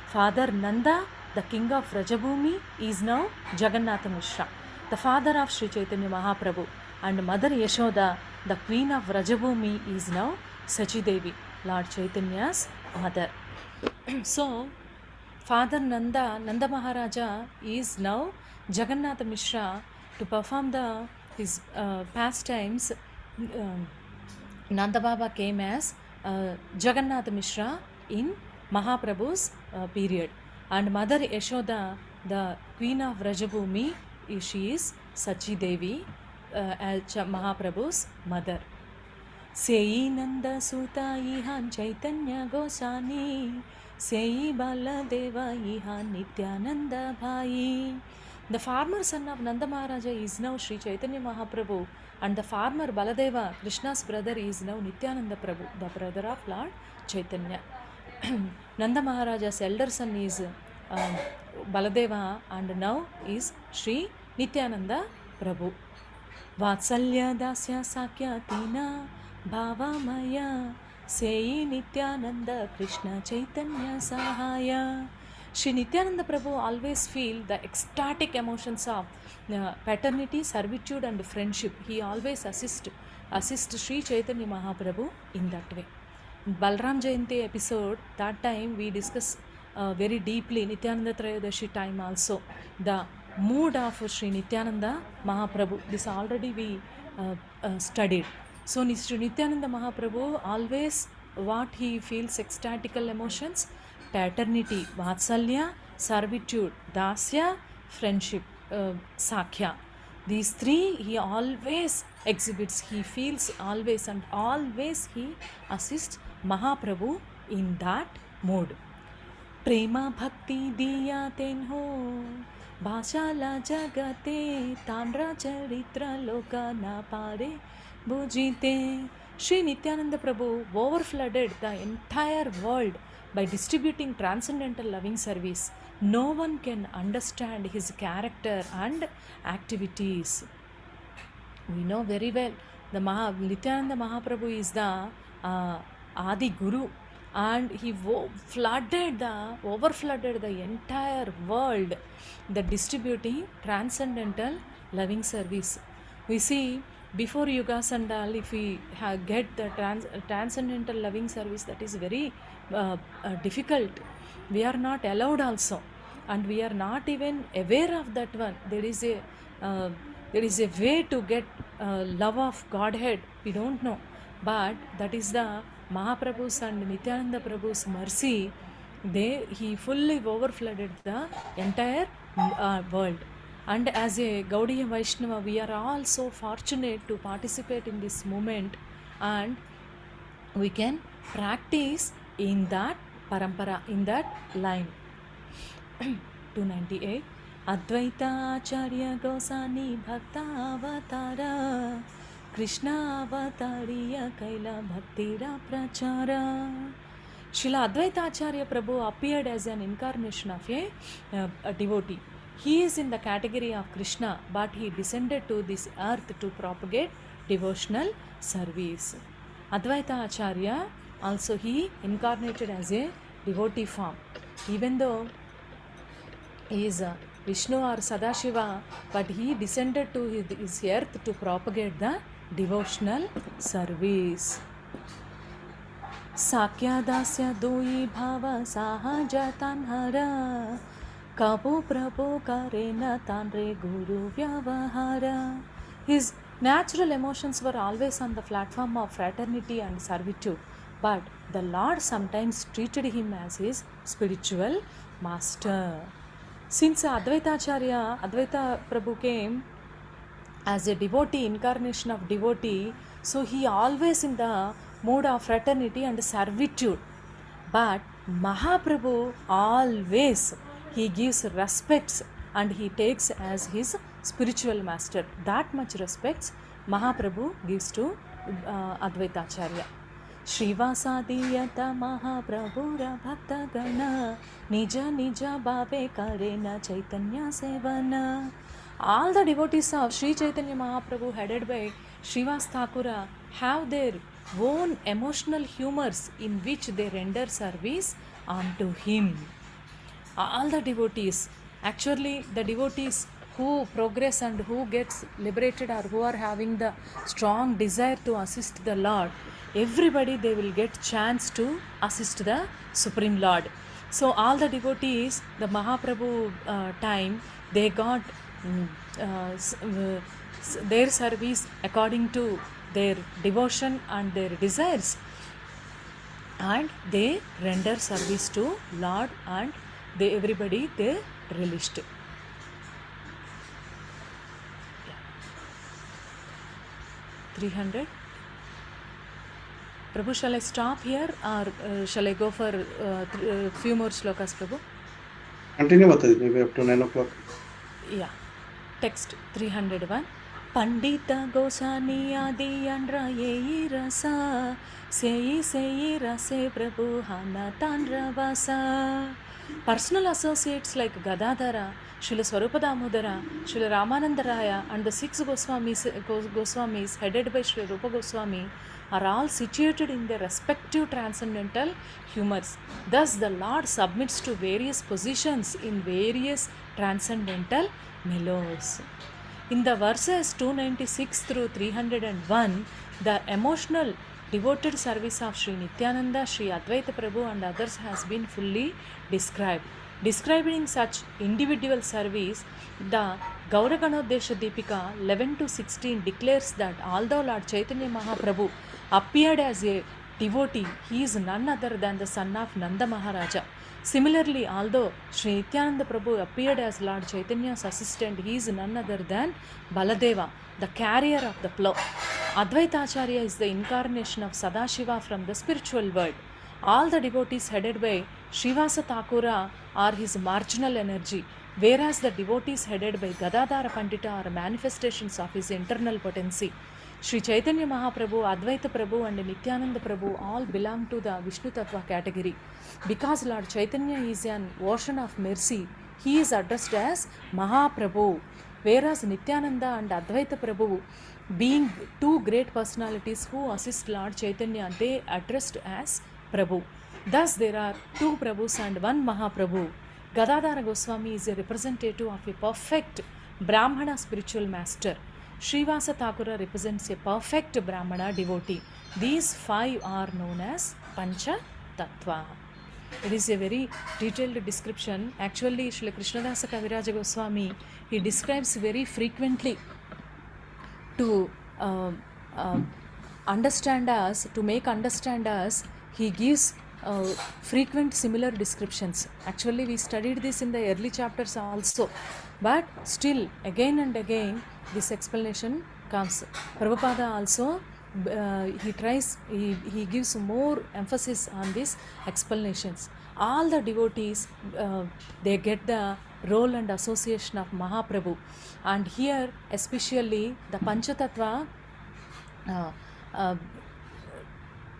Father Nanda, the king of Vrajabhumi, is now Jagannatha Mishra, the father of Sri Chaitanya Mahaprabhu, and Mother Yashoda, the queen of Vrajabhumi, is now Sachi Devi, Lord Chaitanya's mother. So, Father Nanda Maharaja is now Jagannatha Mishra. To perform his pastimes, Nanda Baba came as Jagannatha Mishra in Mahaprabhu's period, and Mother Yashoda, the queen of Vrajabhumi, she is Sachi Devi, as Mahaprabhu's mother. Seyi Nanda Suta Ihan Chaitanya Gosani, Seyi Baladeva Ihan Nityananda Bhai. The farmer son of Nanda Maharaja is now Sri Chaitanya Mahaprabhu, and the farmer Baladeva, Krishna's brother, is now Nityananda Prabhu, the brother of Lord Chaitanya. Nanda Maharaja's elder son is Baladeva, and now is Sri Nityananda Prabhu. Vatsalya Dasya Sakya Tina Bhava Maya, Seyi Nityananda Krishna Chaitanya Sahaya. Sri Nityananda Prabhu always feel the ecstatic emotions of paternity, servitude and friendship. He always assist Sri Chaitanya Mahaprabhu in that way. In Balram Jayanti episode, that time we discuss very deeply, Nityananda Trayadashi time also, the mood of Sri Nityananda Mahaprabhu. This already we studied. So Sri Nityananda Mahaprabhu always what he feels ecstatical emotions: paternity, vatsalya, servitude, dasya, friendship, sakhya. These three he always exhibits, he feels always, and always he assists Mahaprabhu in that mood. Prema bhakti diya tenho, bhashala jagate, tamra charitra loka na pare bujite. Sri Nityananda Prabhu overflooded the entire world by distributing transcendental loving service. No one can understand his character and activities. We know very well the Nityananda Mahaprabhu is the Adi Guru, and he overflooded the entire world, the distributing transcendental loving service. We see before Yugas and all, if we get the transcendental loving service, that is very difficult. We are not allowed also, and we are not even aware of that one. There is a way to get love of Godhead, we don't know, but that is the Mahaprabhu's and Nityananda Prabhu's mercy. He fully overflooded the entire world. And as a Gaudiya Vaishnava, we are all so fortunate to participate in this movement, and we can practice in that parampara, in that line. 298. Advaita Acharya Gosani Bhakta Avatara, Krishna Avatariya Kaila Bhaktira Prachara. Srila Advaita Acharya Prabhu appeared as an incarnation of a devotee. He is in the category of Krishna, but he descended to this earth to propagate devotional service. Advaita Acharya also he incarnated as a devotee form. Even though he is Vishnu or Sadashiva, but he descended to his earth to propagate the devotional service. Sakyadasya doi bhava sahaja tanhara kapo prabhu karena tanre guru vyavahara. His natural emotions were always on the platform of fraternity and servitude, but the Lord sometimes treated him as his spiritual master. Since Advaita Prabhu came as a devotee, incarnation of devotee, so he always in the mode of fraternity and servitude. But Mahaprabhu always he gives respects and he takes as his spiritual master. That much respects Mahaprabhu gives to Advaita Acharya. Srivasadiyata Mahaprabhura Bhakta Gana Nija Nija Bhave Karena Caitanya Sevana. All the devotees of Sri Chaitanya Mahaprabhu headed by Srivas Thakura have their own emotional humors in which they render service unto him. All the devotees, actually the devotees who progress and who gets liberated or who are having the strong desire to assist the Lord, everybody they will get chance to assist the Supreme Lord. So all the devotees, the Mahaprabhu time, they got their service according to their devotion and their desires, and they render service to Lord, and everybody they released. 300. Prabhu, shall I stop here or shall I go for few more slokas, Prabhu? Continue Mataji, maybe up to 9 o'clock. Yeah. Text 301. Pandita Gosani Adi Andra Yei Rasa Sei Rase Prabhu Hana Tandra Vasa. Personal associates like Gadadhara, Srila Swarupadamodara, Srila Ramanandaraya and the 6 Goswamis headed by Srila Rupa Goswami are all situated in their respective transcendental humors. Thus the Lord submits to various positions in various transcendental mellows. In the verses 296 through 301, the emotional devoted service of Sri Nityananda, Sri Advaita Prabhu and others has been fully described. Describing such individual service, the Gauraganodesha Deepika 11 to 16 declares that although Lord Chaitanya Mahaprabhu appeared as a devotee, he is none other than the son of Nanda Maharaja. Similarly, although Sri Nityananda Prabhu appeared as Lord Chaitanya's assistant, he is none other than Baladeva, the carrier of the plough. Advaita Acharya is the incarnation of Sadashiva from the spiritual world. All the devotees headed by Srivasa Thakura are his marginal energy, whereas the devotees headed by Gadadhara Pandita are manifestations of his internal potency. Sri Chaitanya Mahaprabhu, Advaita Prabhu and Nityananda Prabhu all belong to the Vishnu Tattva category. Because Lord Chaitanya is an ocean of mercy, he is addressed as Mahaprabhu, whereas Nityananda and Advaita Prabhu, being two great personalities who assist Lord Chaitanya, they addressed as Prabhu. Thus there are two Prabhus and one Mahaprabhu. Gadadhara Goswami is a representative of a perfect Brahmana spiritual master. Srivasa Thakura represents a perfect Brahmana devotee. These 5 are known as Pancha Tattva. It is a very detailed description. Actually, Srila Krishnadasa Kaviraja Goswami, he describes very frequently to understand us, to make understand us, he gives frequent similar descriptions. Actually, we studied this in the early chapters also, but still again and again this explanation comes. Prabhupada also he gives more emphasis on these explanations. All the devotees they get the role and association of Mahaprabhu, and here especially the Panchatattva,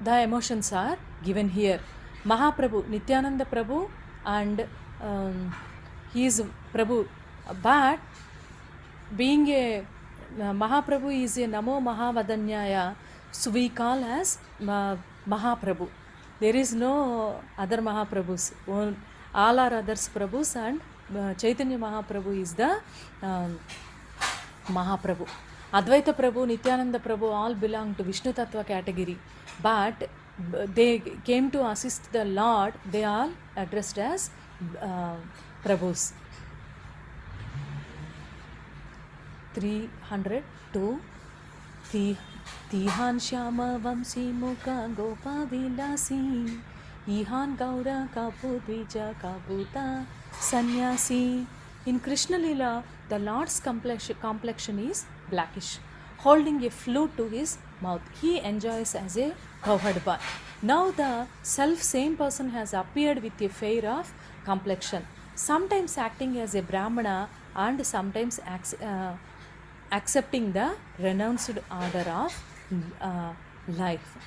the emotions are given here. Mahaprabhu, Nityananda Prabhu, and he is Prabhu. But being a Mahaprabhu is a Namo Mahavadanyaya, so we call as Mahaprabhu. There is no other Mahaprabhus. All are others Prabhus, and Chaitanya Mahaprabhu is the Mahaprabhu. Advaita Prabhu, Nityananda Prabhu all belong to Vishnu Tattva category, but they came to assist the Lord. They all addressed as Prabhus. 302 Tihan Shyama Vamsi Mukha Gopa Vilasi Ihan Gaura Kapudvija Kaputa Sannyasi. In Krishna Lila, the Lord's complexion is blackish, holding a flute to his mouth. He enjoys as a cowherd boy. Now the same person has appeared with a fair of complexion, sometimes acting as a Brahmana and sometimes accepting the renounced order of life.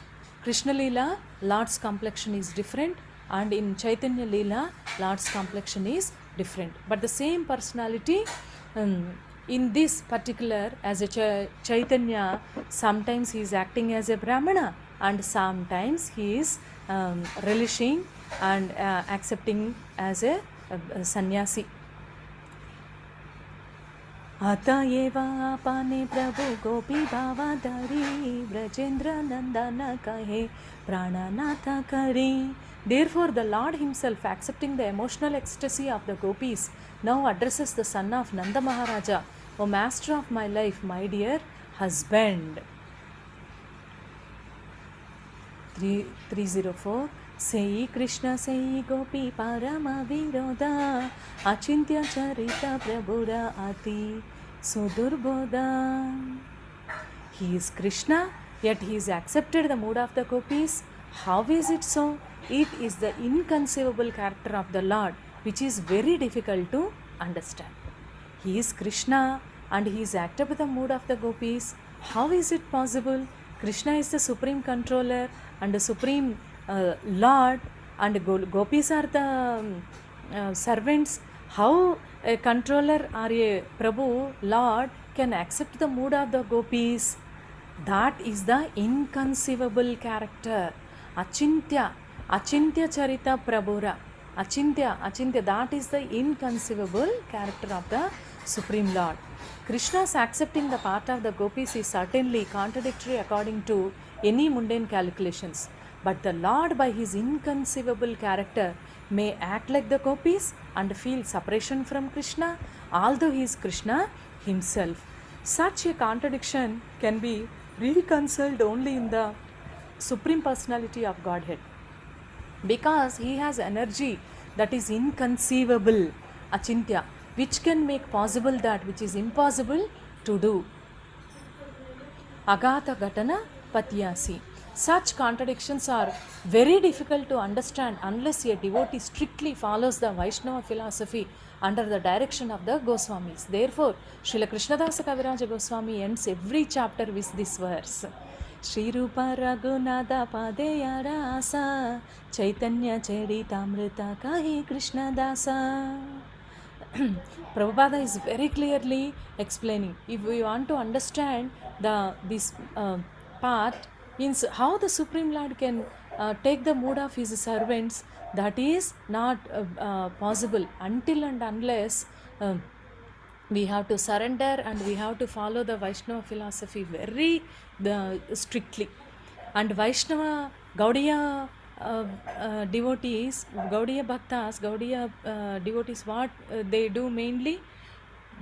Krishna Lila, Lord's complexion is different, and in Chaitanya Lila, Lord's complexion is different. But the same personality in this particular, as a Chaitanya, sometimes he is acting as a Brahmana and sometimes he is relishing and accepting as a sannyasi. Ata eva apane Prabhu Gopi Bhavadari Brajendra Nandana Kahe Prananatha Kari. Therefore, the Lord himself, accepting the emotional ecstasy of the gopis, now addresses the son of Nanda Maharaja, O master of my life, my dear husband. 304 Sei Krishna Sei Gopi Parama Viroda Achintya Charita Prabhura Ati Sudurboda. He is Krishna, yet he is accepted the mood of the gopis. How is it so? It is the inconceivable character of the Lord, which is very difficult to understand. He is Krishna and he is acted with the mood of the gopis. How is it possible? Krishna is the supreme controller and the supreme Lord, and gopis are the servants. How a controller or a Prabhu, Lord, can accept the mood of the gopis? That is the inconceivable character. Achintya Charita Prabhura. Achintya, that is the inconceivable character of the Supreme Lord. Krishna's accepting the part of the gopis is certainly contradictory according to any mundane calculations. But the Lord, by his inconceivable character, may act like the gopis and feel separation from Krishna, although he is Krishna himself. Such a contradiction can be reconciled only in the Supreme Personality of Godhead, because he has energy that is inconceivable, achintya, which can make possible that which is impossible to do. Agata Gatana Patyasi. Such contradictions are very difficult to understand unless a devotee strictly follows the Vaishnava philosophy under the direction of the Goswamis. Therefore, Srila Krishnadasa Kaviraja Goswami ends every chapter with this verse. Srirupa Raghunatha Padeya Rasa Caitanya Caritamrta Kahi Krishnadasa. Prabhupada is very clearly explaining. If we want to understand this part, means how the Supreme Lord can take the mood of his servants, that is not possible until and unless we have to surrender and we have to follow the Vaishnava philosophy very strictly. And Vaishnava Gaudiya devotees, Gaudiya Bhaktas, Gaudiya devotees, what they do mainly,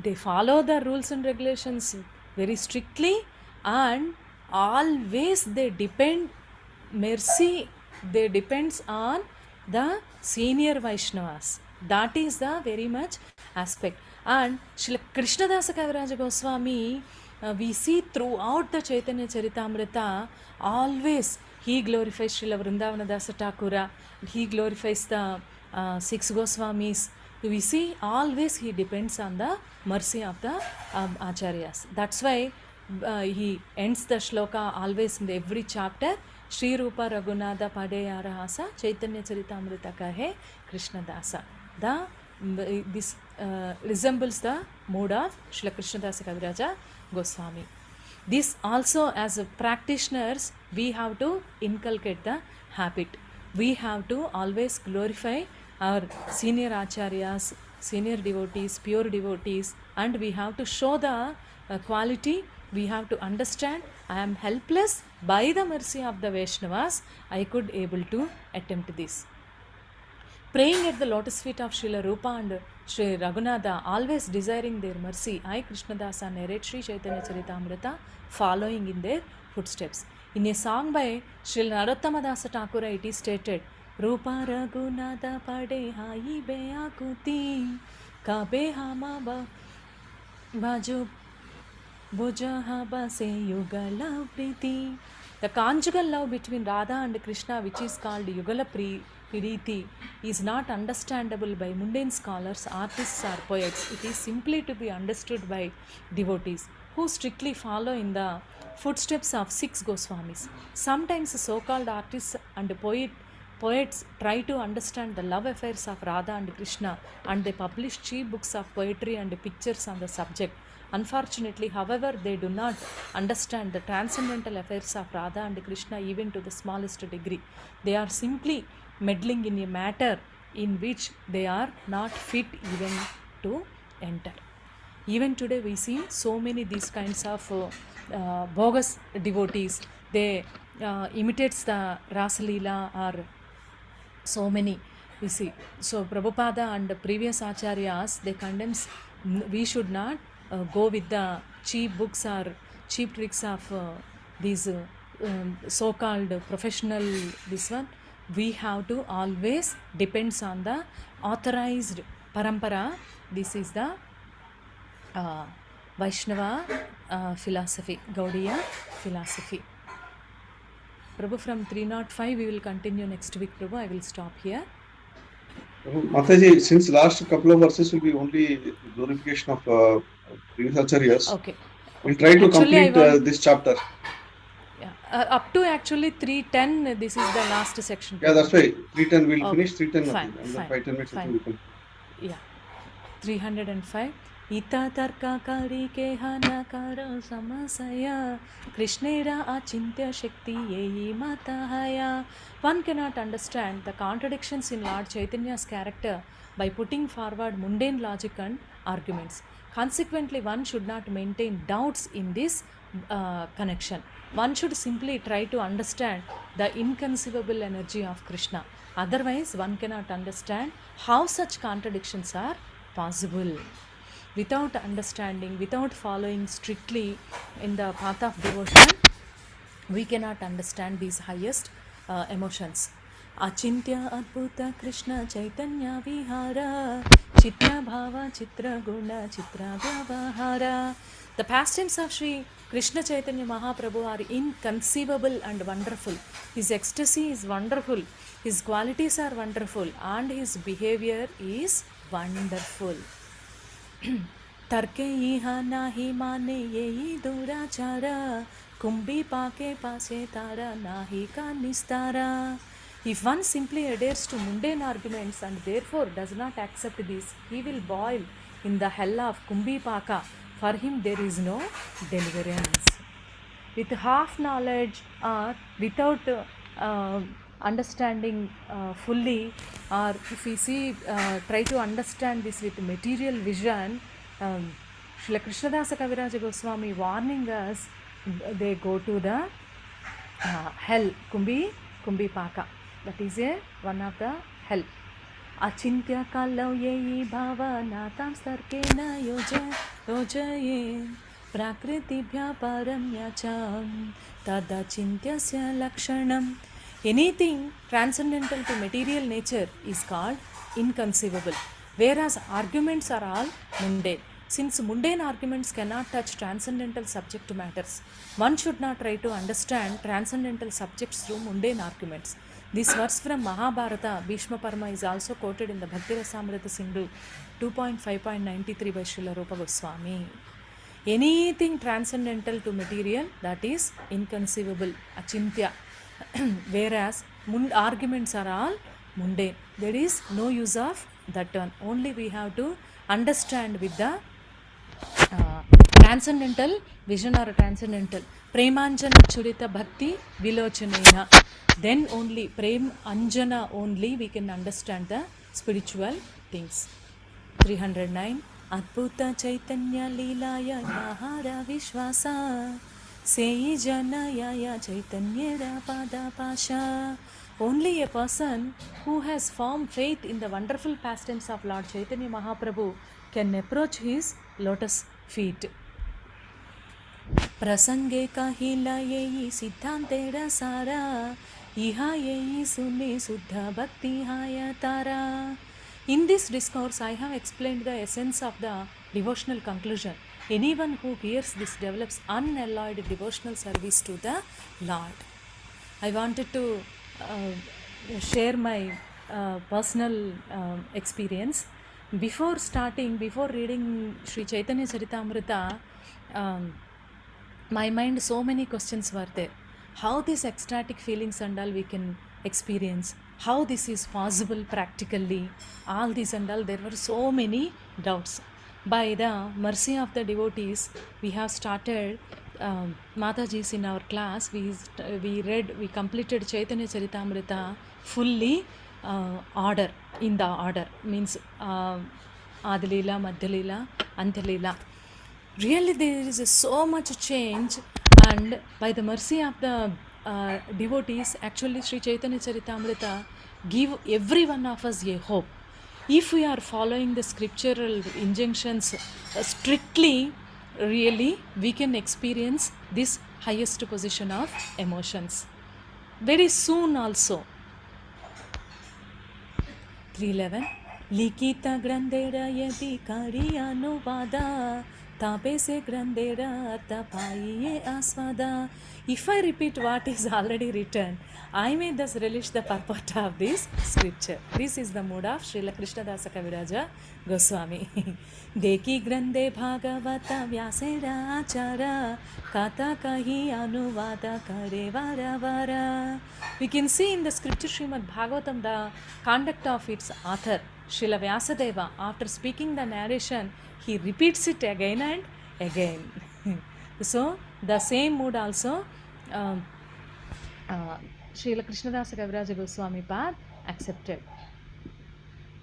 they follow the rules and regulations very strictly, and always they depend depends on the senior Vaishnavas. That is the very much aspect. And Srila Krishnadasa Kaviraja Goswami, we see throughout the Chaitanya Charitamrita, always he glorifies Srila Vrindavana Dasa Thakura, he glorifies the 6 Goswamis. We see always he depends on the mercy of the Acharyas. That's why he ends the shloka always in every chapter. Shri Rupa Raghunatha Padeyara Hasa Chaitanya Charitamrta Kahe Krishnadasa. This resembles the mood of Srila Krishnadasa Kaviraja Goswami. This also, as practitioners, we have to inculcate the habit. We have to always glorify our senior acharyas, senior devotees, pure devotees, and we have to show the quality. We have to understand, I am helpless. By the mercy of the Vaishnavas, I could able to attempt this. Praying at the lotus feet of Srila Rupa and Sri Raghunatha, always desiring their mercy, I Krishnadasa narrate Sri Chaitanya Charitamrta, following in their footsteps. In a song by Sri Narottamadaasa Thakura, it is stated, Rupa Raghunatha Pade Hai Beakuti Kabe Hama Baju Bujahaba Se Yugala Priti. The conjugal love between Radha and Krishna, which is called Yugala Priti, is not understandable by mundane scholars, artists or poets. It is simply to be understood by devotees who strictly follow in the footsteps of 6 Goswamis. Sometimes so-called artists and poets try to understand the love affairs of Radha and Krishna, and they publish cheap books of poetry and pictures on the subject. Unfortunately, however, they do not understand the transcendental affairs of Radha and Krishna even to the smallest degree. They are simply meddling in a matter in which they are not fit even to enter. Even today we see so many these kinds of bogus devotees. They imitates the Rasalila or so many we see. So Prabhupada and the previous acharyas, they condemns we should not go with the cheap books or cheap tricks of these so-called professional this one. We have to always depends on the authorized parampara. This is the Vaishnava philosophy, Gaudiya philosophy. Prabhu, from 305 we will continue next week. Prabhu, I will stop here. Mataji, since last couple of verses will be only glorification of previous acharyas. Okay. We'll try to complete this chapter. Up to actually 310, this is the last section. Yeah, that's why 310 we'll finish, 310 fine, and fine, 5-10 minutes fine. we can. Yeah. 305. Ita tarka kari ke hana karo samasaya Krishnera achintya shakti yeyi matahaya. One cannot understand the contradictions in Lord Chaitanya's character by putting forward mundane logic and arguments. Consequently, one should not maintain doubts in this connection. One should simply try to understand the inconceivable energy of Krishna. Otherwise, one cannot understand how such contradictions are possible. Without understanding, without following strictly in the path of devotion, we cannot understand these highest emotions. Achintya Adbhuta Krishna Chaitanya Vihara Chitra Bhava Chitra Guna Chitra Vyavahara. The pastimes of Sri Krishna Chaitanya Mahaprabhu are inconceivable and wonderful. His ecstasy is wonderful, his qualities are wonderful, and his behavior is wonderful. Tarke iha nahi mane yehi durachara Kumbi pake pase tara nahi ka nistara. If one simply adheres to mundane arguments and therefore does not accept this, he will boil in the hell of Kumbhipaka. For him there is no deliverance. With half knowledge or without understanding fully, or if we see try to understand this with material vision, Srila Krishnadasa Kaviraja Goswami warning us, they go to the hell, Kumbhipaka. That is one of the hell. Achintya kalau yeyi bhava natam starkena yojaye prakriti paramyacham tadacintyasya lakshanam. Anything transcendental to material nature is called inconceivable, whereas arguments are all mundane. Since mundane arguments cannot touch transcendental subject matters, one should not try to understand transcendental subjects through mundane arguments. This verse from Mahabharata, Bhishma Parma, is also quoted in the Bhakti Rasamrita Sindhu 2.5.93 by Srila Rupa Goswami. Anything transcendental to material, that is inconceivable, achintya. Whereas arguments are all mundane. There is no use of that one. Only we have to understand with the transcendental vision or transcendental premanjana churita bhakti vilochanena. Then only prem anjana only we can understand the spiritual things. 309 adbhuta chaitanya leelaya mahara vishwasa seyi janayaya chaitanyera pada pasha. Only a person who has firm faith in the wonderful pastimes of Lord Chaitanya Mahaprabhu can approach his lotus feet. प्रसंगे कहिला येई सिद्धांतेरा सारा इहा येई सुने शुद्ध भक्ति हाय तारा. In this discourse, I have explained the essence of the devotional conclusion. Anyone who hears this develops unalloyed devotional service to the Lord. I wanted to share my personal experience. Before reading Sri Caitanya Caritamrta, my mind so many questions were there. How these ecstatic feelings and all we can experience, how this is possible practically, all this and all, there were so many doubts. By the mercy of the devotees, we have started Mataji's in our class. We completed Chaitanya Charitamrita fully order, in the order, means Adilila, Madhulila, Antalila. Really there is so much change, and by the mercy of the devotees, actually Sri Chaitanya Charitamrita give every one of us a hope. If we are following the scriptural injunctions strictly, really we can experience this highest position of emotions very soon also. 311 लिखिता ग्रंथेरा यदि करी अनुवादा तापे से ग्रंथेरा तपाइये आस्वादा. If I repeat what is already written, I may thus relish the purport of this scripture. This is the mood of Srila Krishnadasa Kaviraja Goswami. Deki grande bhagavata vyasera achara kata kahi anuvada kare vara vara. We can see in the scripture Srimad Bhagavatam the conduct of its author Srila Vyasadeva. After speaking the narration, he repeats it again and again. So the same mood also Srila Krishnadasa Kaviraja Goswami Pad accepted.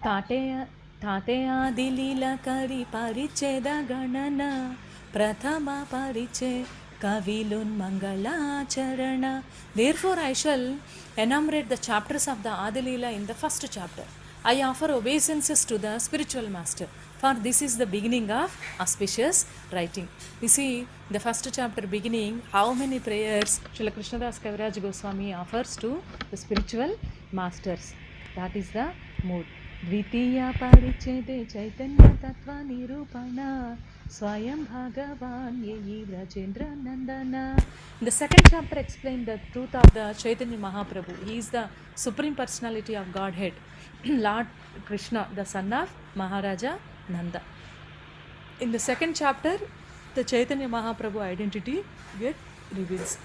tate Adilila kari paricheda ganana prathama pariche kavilun mangala charana. Therefore I shall enumerate the chapters of the Adilila in the first chapter. I offer obeisances to the spiritual master, for this is the beginning of auspicious writing. We see the first chapter beginning, how many prayers Srila Krishnadas Kaviraj Goswami offers to the spiritual masters. That is the mood. Dvitiya parichede chaitanya tattva nirupana swayam bhagavan yeyi vrajendra nandana. The second chapter explains the truth of the Chaitanya Mahaprabhu. He is the supreme personality of Godhead, Lord Krishna, the son of Maharaja Nanda. In the second chapter, the Chaitanya Mahaprabhu identity get revealed.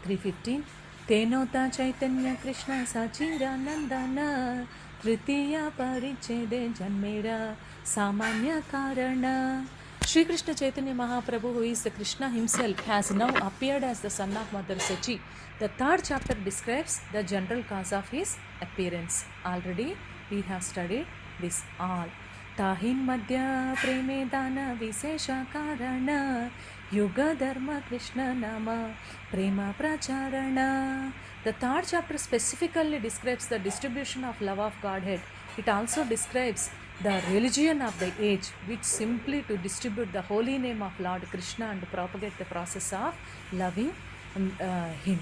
315 Tenota Chaitanya Krishna Sachira Nandana Tritiya Parichede Janmera Samanya Karana. Sri Krishna Chaitanya Mahaprabhu, who is the Krishna himself, has now appeared as the son of Mother Sachi. The third chapter describes the general cause of his appearance. Already we have studied this all. Tahin Madhya Preme Dana Visesha Karana Yuga Dharma Krishna Nama Prema Pracharana. The third chapter specifically describes the distribution of love of Godhead. It also describes the religion of the age, which simply to distribute the holy name of Lord Krishna and propagate the process of loving him.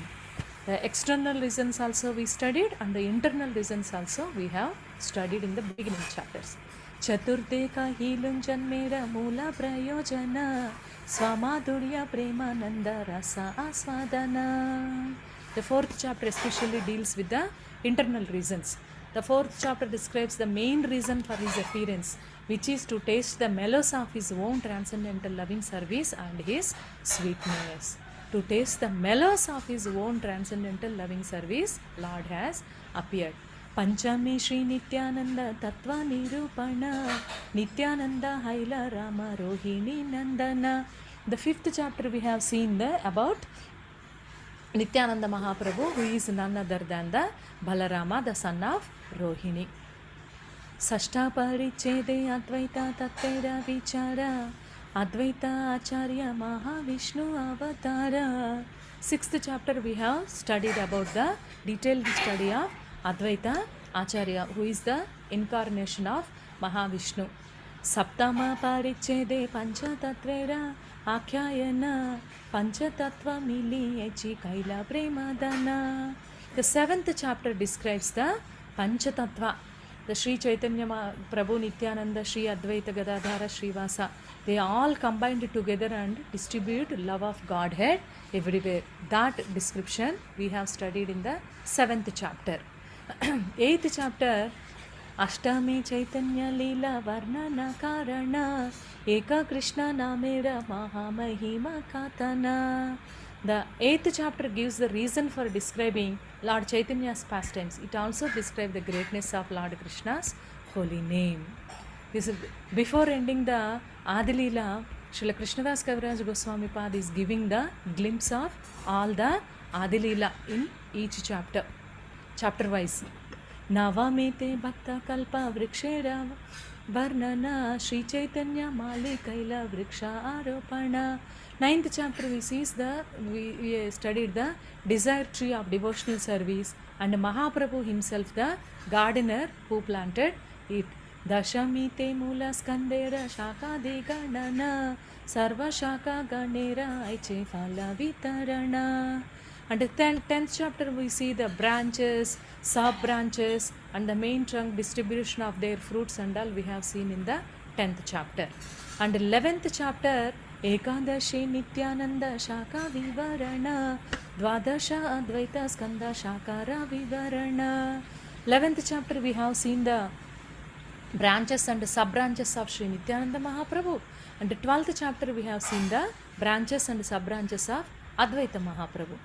The external reasons also we studied, and the internal reasons also we have studied in the beginning chapters. Chaturdeka hilun janmera mula prayojana swamadurya premananda rasa aswadana. The fourth chapter especially deals with the internal reasons. The fourth chapter describes the main reason for his appearance, which is to taste the mellows of his own transcendental loving service and his sweetness. to taste the mellows of his own transcendental loving service, Lord has appeared. Panchami Shri Nityananda Tattva Nirupana Nityananda Haila Rama Rohini Nandana. The 5th chapter we have seen about Nityananda Mahaprabhu, who is none other than the Balarama, the son of Rohini. Sashta Parichede Advaita Tattera Vichara Advaita Acharya Mahavishnu Avatara. 6th chapter we have studied about the detailed study of Advaita Acharya, who is the incarnation of Mahavishnu. Saptama Parichede Panchatatvera Akhyayana Panchatattva Mili Echi Kaila Premadana. The 7th chapter describes the Panchatattva. The Sri Caitanya Prabhu Nityananda, Sri Advaita Gadadhara Srivasa, they all combined together and distribute love of Godhead everywhere. That description we have studied in the 7th chapter. 8th chapter, Ashtami Chaitanya Leela Varnana Karana Eka Krishna Namera Mahamahima Katana. The 8th chapter gives the reason for describing Lord Chaitanya's pastimes. It also describes the greatness of Lord Krishna's holy name. This is before ending the Adilila, Srila Krishnadas Kaviraj Goswami Pad is giving the glimpse of all the Adilila in each chapter, chapter wise. Navamete Bhakta Kalpa Vrikshera Varnana Sri Chaitanya Mali Kaila Vriksha Aropana. 9th chapter we studied the desire tree of devotional service and Mahaprabhu himself the gardener who planted it. Dashamite Mula Skandera Shaka De Ganana Sarva Shaka Ganera Aiche Phala Vitarana. And the 10th chapter we see the branches, sub-branches and the main trunk distribution of their fruits and all we have seen in the 10th chapter. And 11th chapter, Ekadashi Nityananda Shaka Vivarana Dvadasha Advaita Skanda Shakara Vivarana. 11th chapter we have seen the branches and sub-branches of Sri Nityananda Mahaprabhu. And the 12th chapter we have seen the branches and sub-branches of Advaita Mahaprabhu.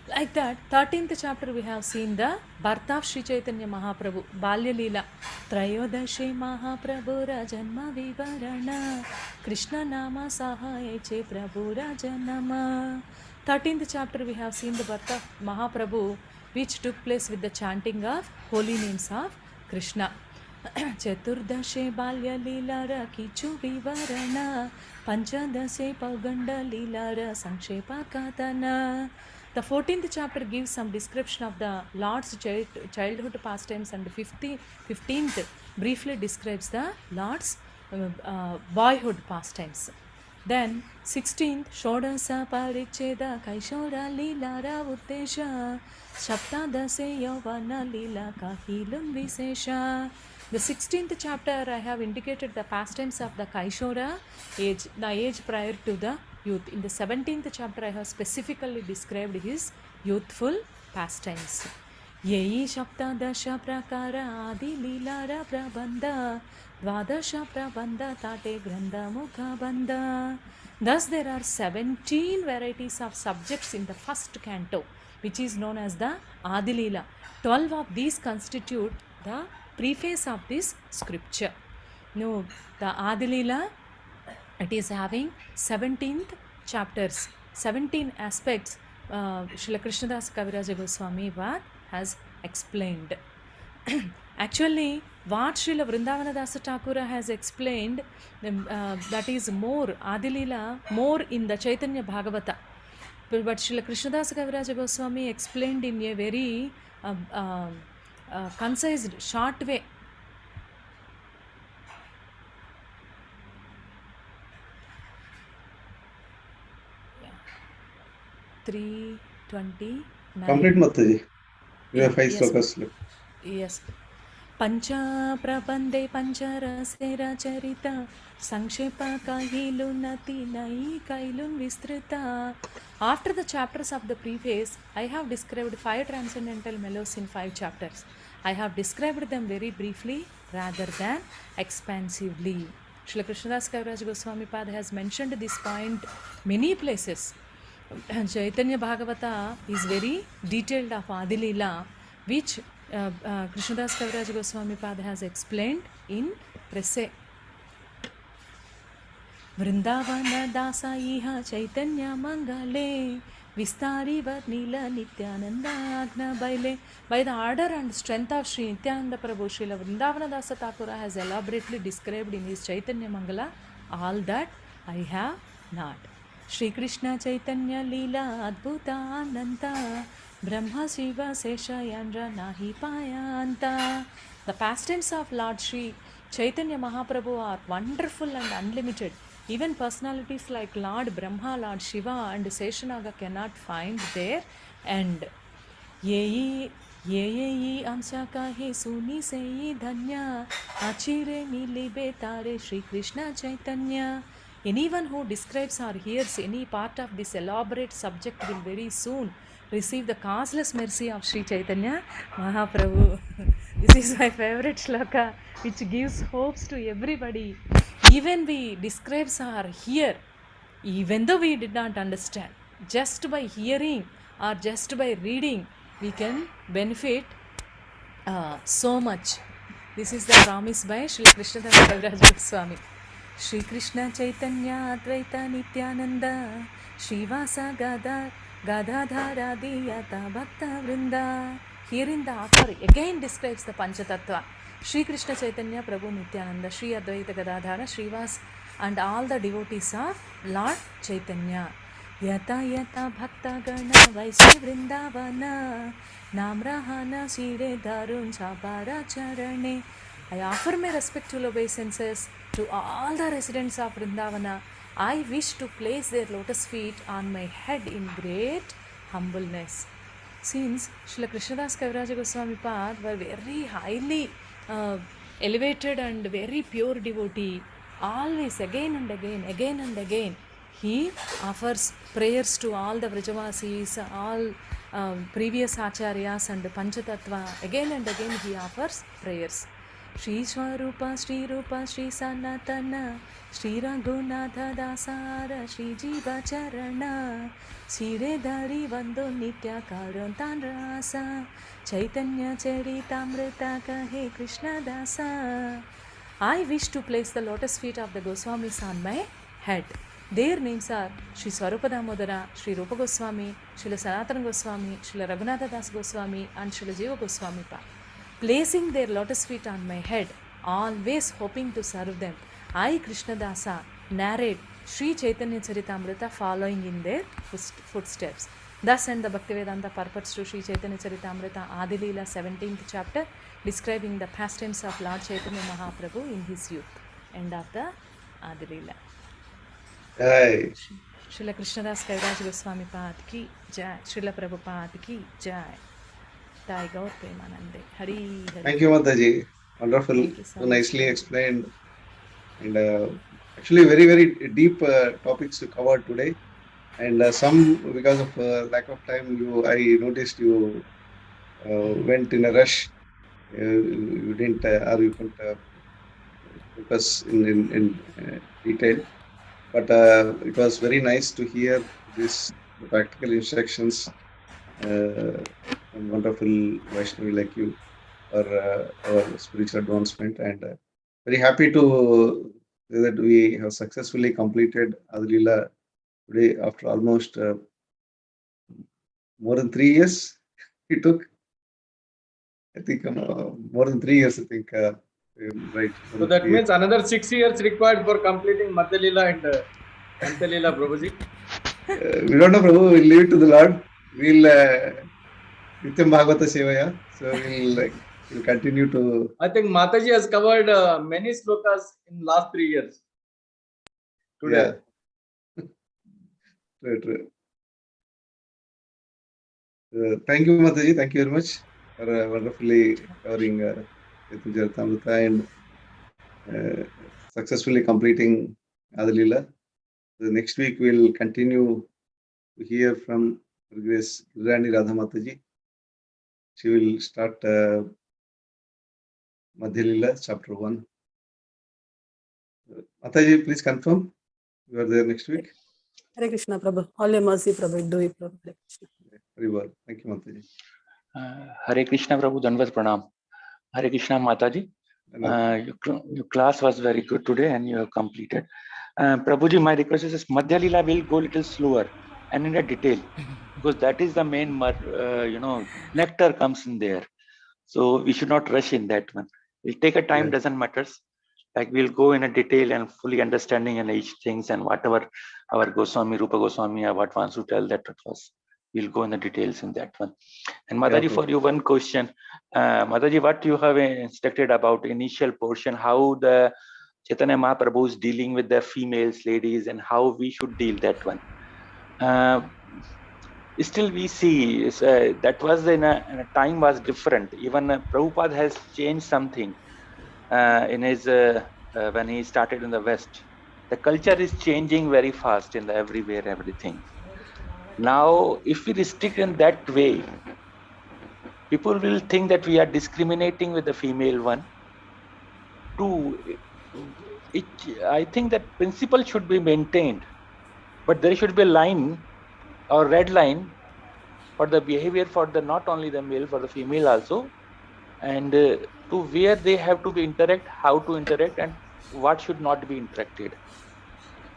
Like that, 13th chapter we have seen the birth of Sri Chaitanya Mahaprabhu, Balya Leela, Trayodashe Mahaprabhu Rajanma Vivarana, Krishna Nama Sahayeche Prabhu Rajanama. 13th chapter we have seen the birth of Mahaprabhu, which took place with the chanting of holy names of Krishna. Chaturdashe Balya Leela Kichu Vivarana, Panchadashe Pauganda Leela Sankshepa Katana. The 14th chapter gives some description of the Lord's childhood pastimes and the 15th briefly describes the Lord's boyhood pastimes. Then 16th Shodasa Paricheda Kaishora Leela Uttesha Shaptadase Yavana Leela Kahilun Visesha. The 16th chapter I have indicated the pastimes of the Kaishora age, the age prior to the youth. In the 17th chapter I have specifically described his youthful pastimes. Yei Shaptadasha Prakara Adi Leelara Prabandha Dvadasha Prabandha Tate Grandha Mukha Bandha. Thus there are 17 varieties of subjects in the first canto, which is known as the Adilila. 12 of these constitute the preface of this scripture. No, the Adilila, it is having 17 chapters, 17 aspects. Srila Krishnadas Kaviraja Goswami has explained. Actually, what Srila Vrindavana Dasa Thakura has explained, that is more Adilila, more in the Chaitanya Bhagavata. But Srila Krishnadas Kaviraja Goswami explained in a very concise, short way. Yeah. 329. Complete Mataji. We have 5 Yes. slokas left. Yes. Pancha Prabande Pancharasera Charita Sankshepa Kahilunati Nai Kailun Vistrita. After the chapters of the preface, I have described 5 transcendental mellows in 5 chapters. I have described them very briefly rather than expansively. Srila Krishnadas Kaviraj Goswami Pad has mentioned this point many places. Chaitanya Bhagavata is very detailed of Adilila, which Krishnadas Kaviraj Goswami Pad has explained in Presse. Vrindavana dasa iha Chaitanya Mangale Vistari Varnila Nityananda Agna Baile. By the order and strength of Sri Nityananda Prabhu, Srila Vrindavana Dasa Thakura has elaborately described in his Chaitanya Mangala all that I have not. Shri Krishna Chaitanya Leela Adbhuta Ananta Brahma Shiva Sesha Yandra Nahi Payanta. The pastimes of Lord Shri Chaitanya Mahaprabhu are wonderful and unlimited. Even personalities like Lord Brahma, Lord Shiva and Seshanaga cannot find their end. Yeyi yeyi amsa kahe suni seyi dhanya achire milibe tare Shri Krishna Chaitanya. Anyone who describes or hears any part of this elaborate subject will very soon receive the causeless mercy of Sri Chaitanya Mahaprabhu. This is my favorite shloka, which gives hopes to everybody. Even we describes are here, even though we did not understand, just by hearing or just by reading we can benefit so much. This is the promise by Sri Krishnadas Kaviraj Goswami. Shri Krishna Chaitanya Advaita Nityananda Srivasa Gadadhara Diyata Bhakta Vrinda. Herein the author again describes the Panchatattva. Shri Krishna Chaitanya Prabhu Nityananda, Shri Advaita Gadadhara, Srivas and all the devotees of Lord Chaitanya. Yata yata bhakta gana vaisi vrindavana namrahana sire darun chapara charane. I offer my respectful obeisances to all the residents of Vrindavana. I wish to place their lotus feet on my head in great humbleness. Since Srila Krishnadas Kaviraj Goswami Pad were very highly elevated and very pure devotee, always again and again he offers prayers to all the Vrajavasis, all previous acharyas and Panchatattva. Again and again he offers prayers. Shri Swarupa, Shri Rupa, Shri Sanatana, Shri Raghunatha Dasara, Shri Jiva Charana, Shire Dhari Vando Nitya Karantan Rasa, Chaitanya Charitamrta Kahe Krishna Dasa. I wish to place the lotus feet of the Goswamis on my head. Their names are Shri Swarupa Damodara, Shri Rupa Goswami, Shri Sanatana Goswami, Shri Raghunatha Das Goswami and Shri Jiva Goswami Pa. Placing their lotus feet on my head, always hoping to serve them, I Krishnadasa narrate Sri Chaitanya Charitamrta following in their footsteps. Thus end the Bhaktivedanta purports to Sri Chaitanya Charitamrta Adilila 17th chapter, describing the pastimes of Lord Chaitanya Mahaprabhu in his youth. End of the Adilila. Jai. Srila Krishnadas Kaviraj Goswami Pad ki jai. Srila Prabhupada ki jai. Jai Gaur Premanande. Hari Hari. Thank you, Mataji. Wonderful. Thank you so much. Nicely explained. And actually very, very deep topics to cover today. And some, because of lack of time, I noticed you went in a rush. You didn't, or you couldn't focus in detail. But it was very nice to hear this practical instructions from wonderful Vaishnavi like you for our spiritual advancement. And very happy to say that we have successfully completed Adilila today after almost more than 3 years. It took, I think, more than 3 years. I think, right. So that means another 6 years required for completing Madhyalila and Antalila, Prabhuji. We don't know, Prabhu. We'll leave it to the Lord. We'll Nityam Bhagavata Sevaya. So we'll continue to. I think Mataji has covered many slokas in last 3 years. Today. Yeah. True. Thank you, Mataji. Thank you very much for wonderfully covering Caritamrta and successfully completing Adilila. The next week we'll continue to hear from Grace Rani Radha Mataji. She will start Madhyalila chapter 1. Mataji, please confirm you are there next week. Hare Krishna, Prabhu. All your mercy, Prabhu. Do it, Prabhu. Hare Krishna. Very well. Thank you, Mataji. Hare Krishna, Prabhu. Dandavat Pranam. Hare Krishna, Mataji. Your class was very good today and you have completed. Prabhuji, my request is Madhya Lila will go a little slower and in a detail, because that is the main, nectar comes in there. So we should not rush in that one. We'll take a time, doesn't matter. Like we'll go in a detail and fully understanding in each things, and whatever our Goswami, Rupa Goswami, what wants to tell, that was, we'll go in the details in that one. And Mataji, for you, one question. Mataji, what you have instructed about initial portion, how the Chaitanya Mahaprabhu is dealing with the females, ladies, and how we should deal that one. Still we see that was in a time was different. Even Prabhupada has changed something in his when he started in the West. The culture is changing very fast in the everywhere, everything. Now, if we restrict in that way, people will think that we are discriminating with the female one. Two, I think that principle should be maintained, but there should be a line or red line for the behavior for the not only the male, for the female also, and to where they have to be interact, how to interact, and what should not be interacted.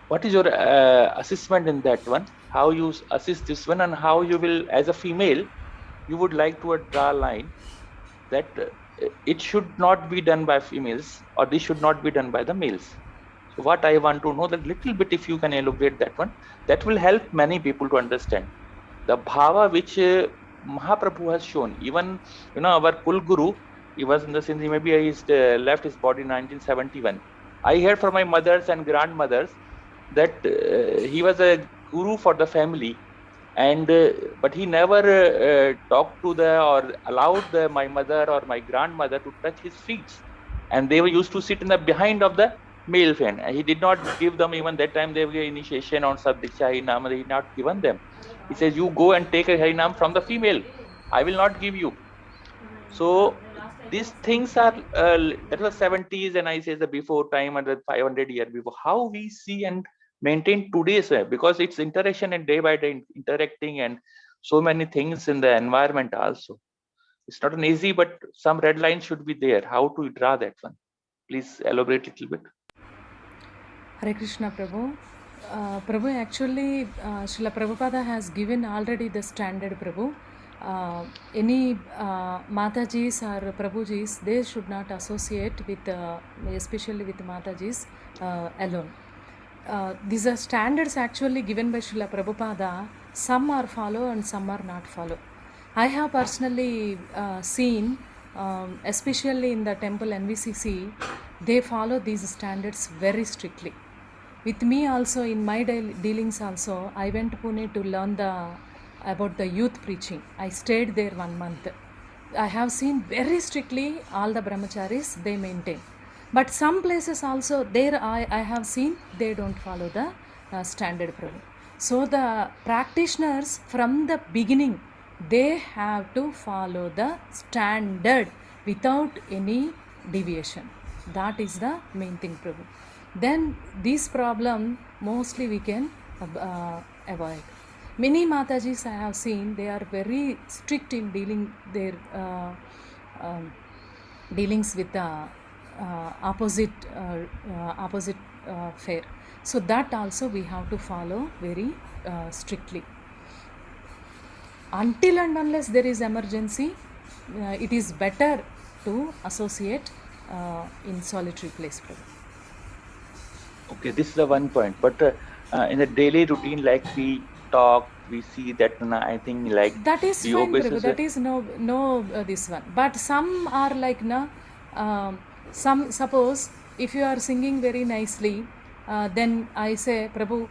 What is your assessment in that one? How you assess this one, and how you will, as a female, you would like to draw a line that it should not be done by females, or this should not be done by the males. So what I want to know, that little bit, if you can elaborate that one, that will help many people to understand the bhava which Mahaprabhu has shown. Even our Kul Guru, he was in the sense, maybe he left his body in 1971. I heard from my mothers and grandmothers that he was a guru for the family, and but he never talked to or allowed my mother or my grandmother to touch his feet, and they were used to sit in the behind of the male fan. He did not give them, even that time they were initiation on Saddiksha Harinam, he did not given them. He says, you go and take a Harinam from the female, I will not give you. So these things are that was 70s, and I say the before time, and the 500 years before. How we see and maintain today's way, because it's interaction and day by day interacting, and so many things in the environment also. It's not an easy, but some red lines should be there. How to draw that one? Please elaborate a little bit. Hare Krishna, Prabhu. Prabhu, actually, Srila Prabhupada has given already the standard, Prabhu. Any Matajis or Prabhujis, they should not associate with, especially with Matajis alone. These are standards actually given by Srila Prabhupada. Some are follow and some are not follow. I have personally seen, especially in the temple NVCC, they follow these standards very strictly. With me also, in my dealings also, I went to Pune to learn about the youth preaching. I stayed there 1 month. I have seen very strictly all the brahmacharis, they maintain. But some places also, there I have seen they don't follow the standard Prabhu. So the practitioners from the beginning, they have to follow the standard without any deviation. That is the main thing, Prabhu. Then this problem mostly we can avoid. Many Matajis I have seen, they are very strict in dealing their dealings with the opposite fare. So that also we have to follow very strictly. Until and unless there is emergency, it is better to associate in solitary place. Okay, this is the one point. But in the daily routine, like we talk, we see that I think like that is fine, Prabhu. That is no this one. But some are like some, suppose if you are singing very nicely, then I say, Prabhu,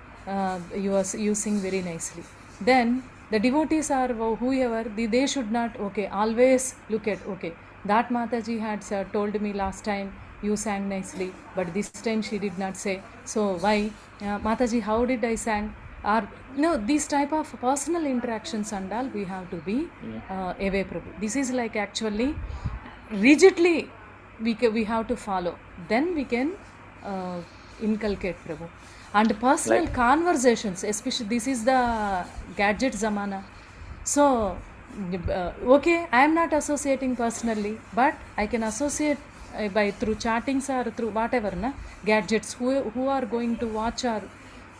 you sing very nicely. Then the devotees are whoever, they should not, okay, always look at, okay, that Mataji had told me last time you sang nicely, but this time she did not say. So why? Mataji, how did I sang? Or no, these type of personal interactions and all we have to be away, Prabhu. This is like actually rigidly we have to follow. Then we can inculcate, Prabhu. And personal Like- conversations, especially this is the gadget zamana. So okay, I am not associating personally, but I can associate by through chattings or through whatever na gadgets who are going to watch, or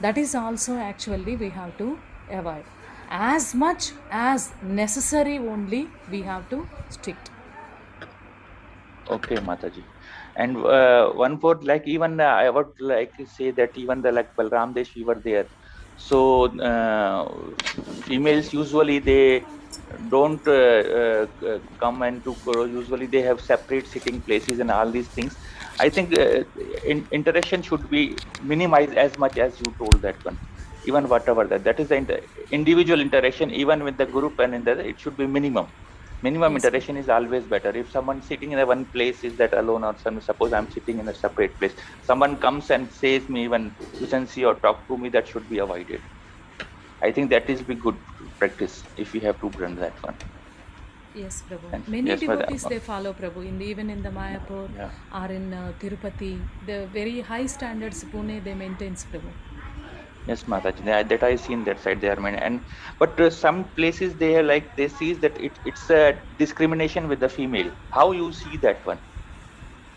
that is also actually we have to avoid. As much as necessary only we have to stick. Okay, Mataji. And one more, like even I would like to say that even the like Balram Desh, we were there. So females usually they don't come and to usually they have separate sitting places and all these things. I think interaction should be minimized as much as you told that one. Even whatever that is the individual interaction, even with the group and in the it should be minimum. Minimum Yes. interaction is always better. If someone sitting in a one place is that alone, or suppose I'm sitting in a separate place, someone comes and says me even see or talk to me, that should be avoided. I think that is be good practice if we have to run that one. Yes, Prabhu. And Many yes, Madam. devotees they follow Prabhu even in the Mayapur Yeah. or in Tirupati. The very high standards Pune they maintains Prabhu. Yes, Mataji, that I seen that side there, and but some places they are like they see that it's a discrimination with the female. How you see that one?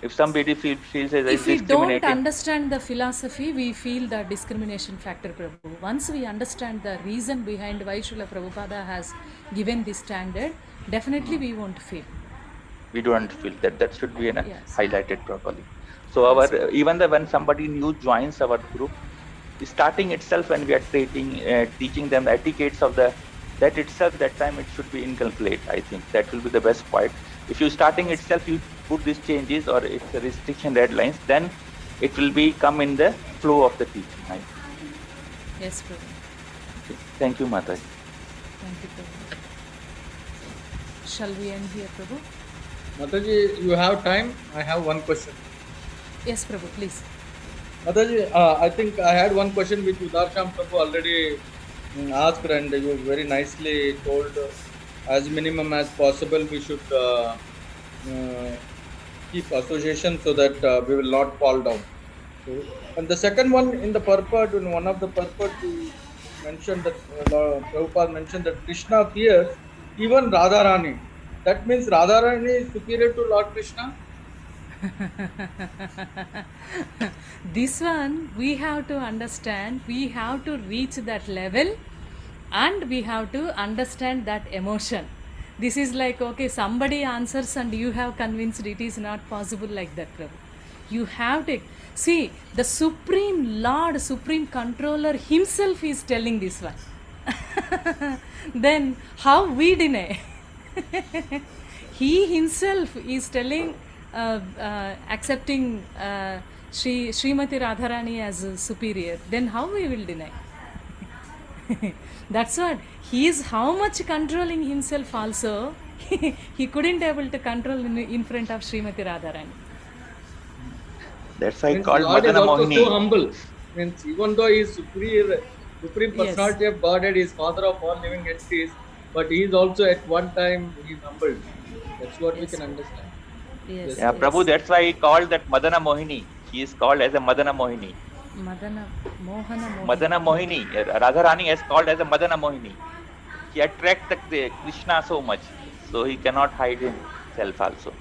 If somebody feels as If we don't discriminating, understand the philosophy, we feel the discrimination factor, Prabhu. Once we understand the reason behind why Srila Prabhupada has given this standard, definitely we won't feel. we don't feel that should be Yes. highlighted properly. So our even when somebody new joins our group, starting itself when we are teaching them the etiquettes of that itself, that time it should be inculcate. I think that will be the best part. If you starting itself you put these changes or it's a restriction deadlines, then it will be come in the flow of the teaching. Yes, Prabhu. Okay. Thank you, Mataji. Thank you, Prabhu. Shall we end here, Prabhu? Mataji, you have time? I have one question. Yes, Prabhu, please. Mataji, I think I had one question which Udarsham Prabhu already asked, and you very nicely told as minimum as possible we should keep association so that we will not fall down. So, and the second one in the purport, in one of the purport, you mentioned that Prabhupada mentioned that Krishna fears even Radharani. That means Radharani is superior to Lord Krishna? This one we have to understand, we have to reach that level, and we have to understand that emotion. This is like, okay, somebody answers and you have convinced, it is not possible like that, Prabhu. You have to see the Supreme Lord, Supreme Controller himself is telling this one. Then how we deny? He himself is telling, accepting Srimati Radharani as superior. Then how we will deny? That's what he is. How much controlling himself also, he couldn't able to control in front of Srimati Radharani. That's why Means called Lord is Madana also Mohini. so humble. Means even though he is supreme personality of Godhead, he is father of all living entities, but he is also at one time he is humbled. That's what we can understand. Yes. Yeah, Prabhu, that's why he called that Madana Mohini. He is called as a Madana Mohini. Madana Mohana Mohini. Madana Mohini. Radharani is called as a Madana Mohini. He attracts the Krishna so much, so he cannot hide himself also.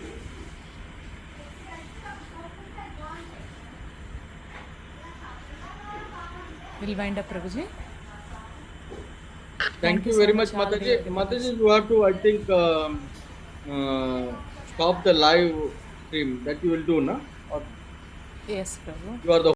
We'll wind up, Prabhuji. Thank you very much, all Mataji. dear devotees. Mataji, you have to, I think, stop the live stream. That you will do, na? Or Yes, Prabhu. you are the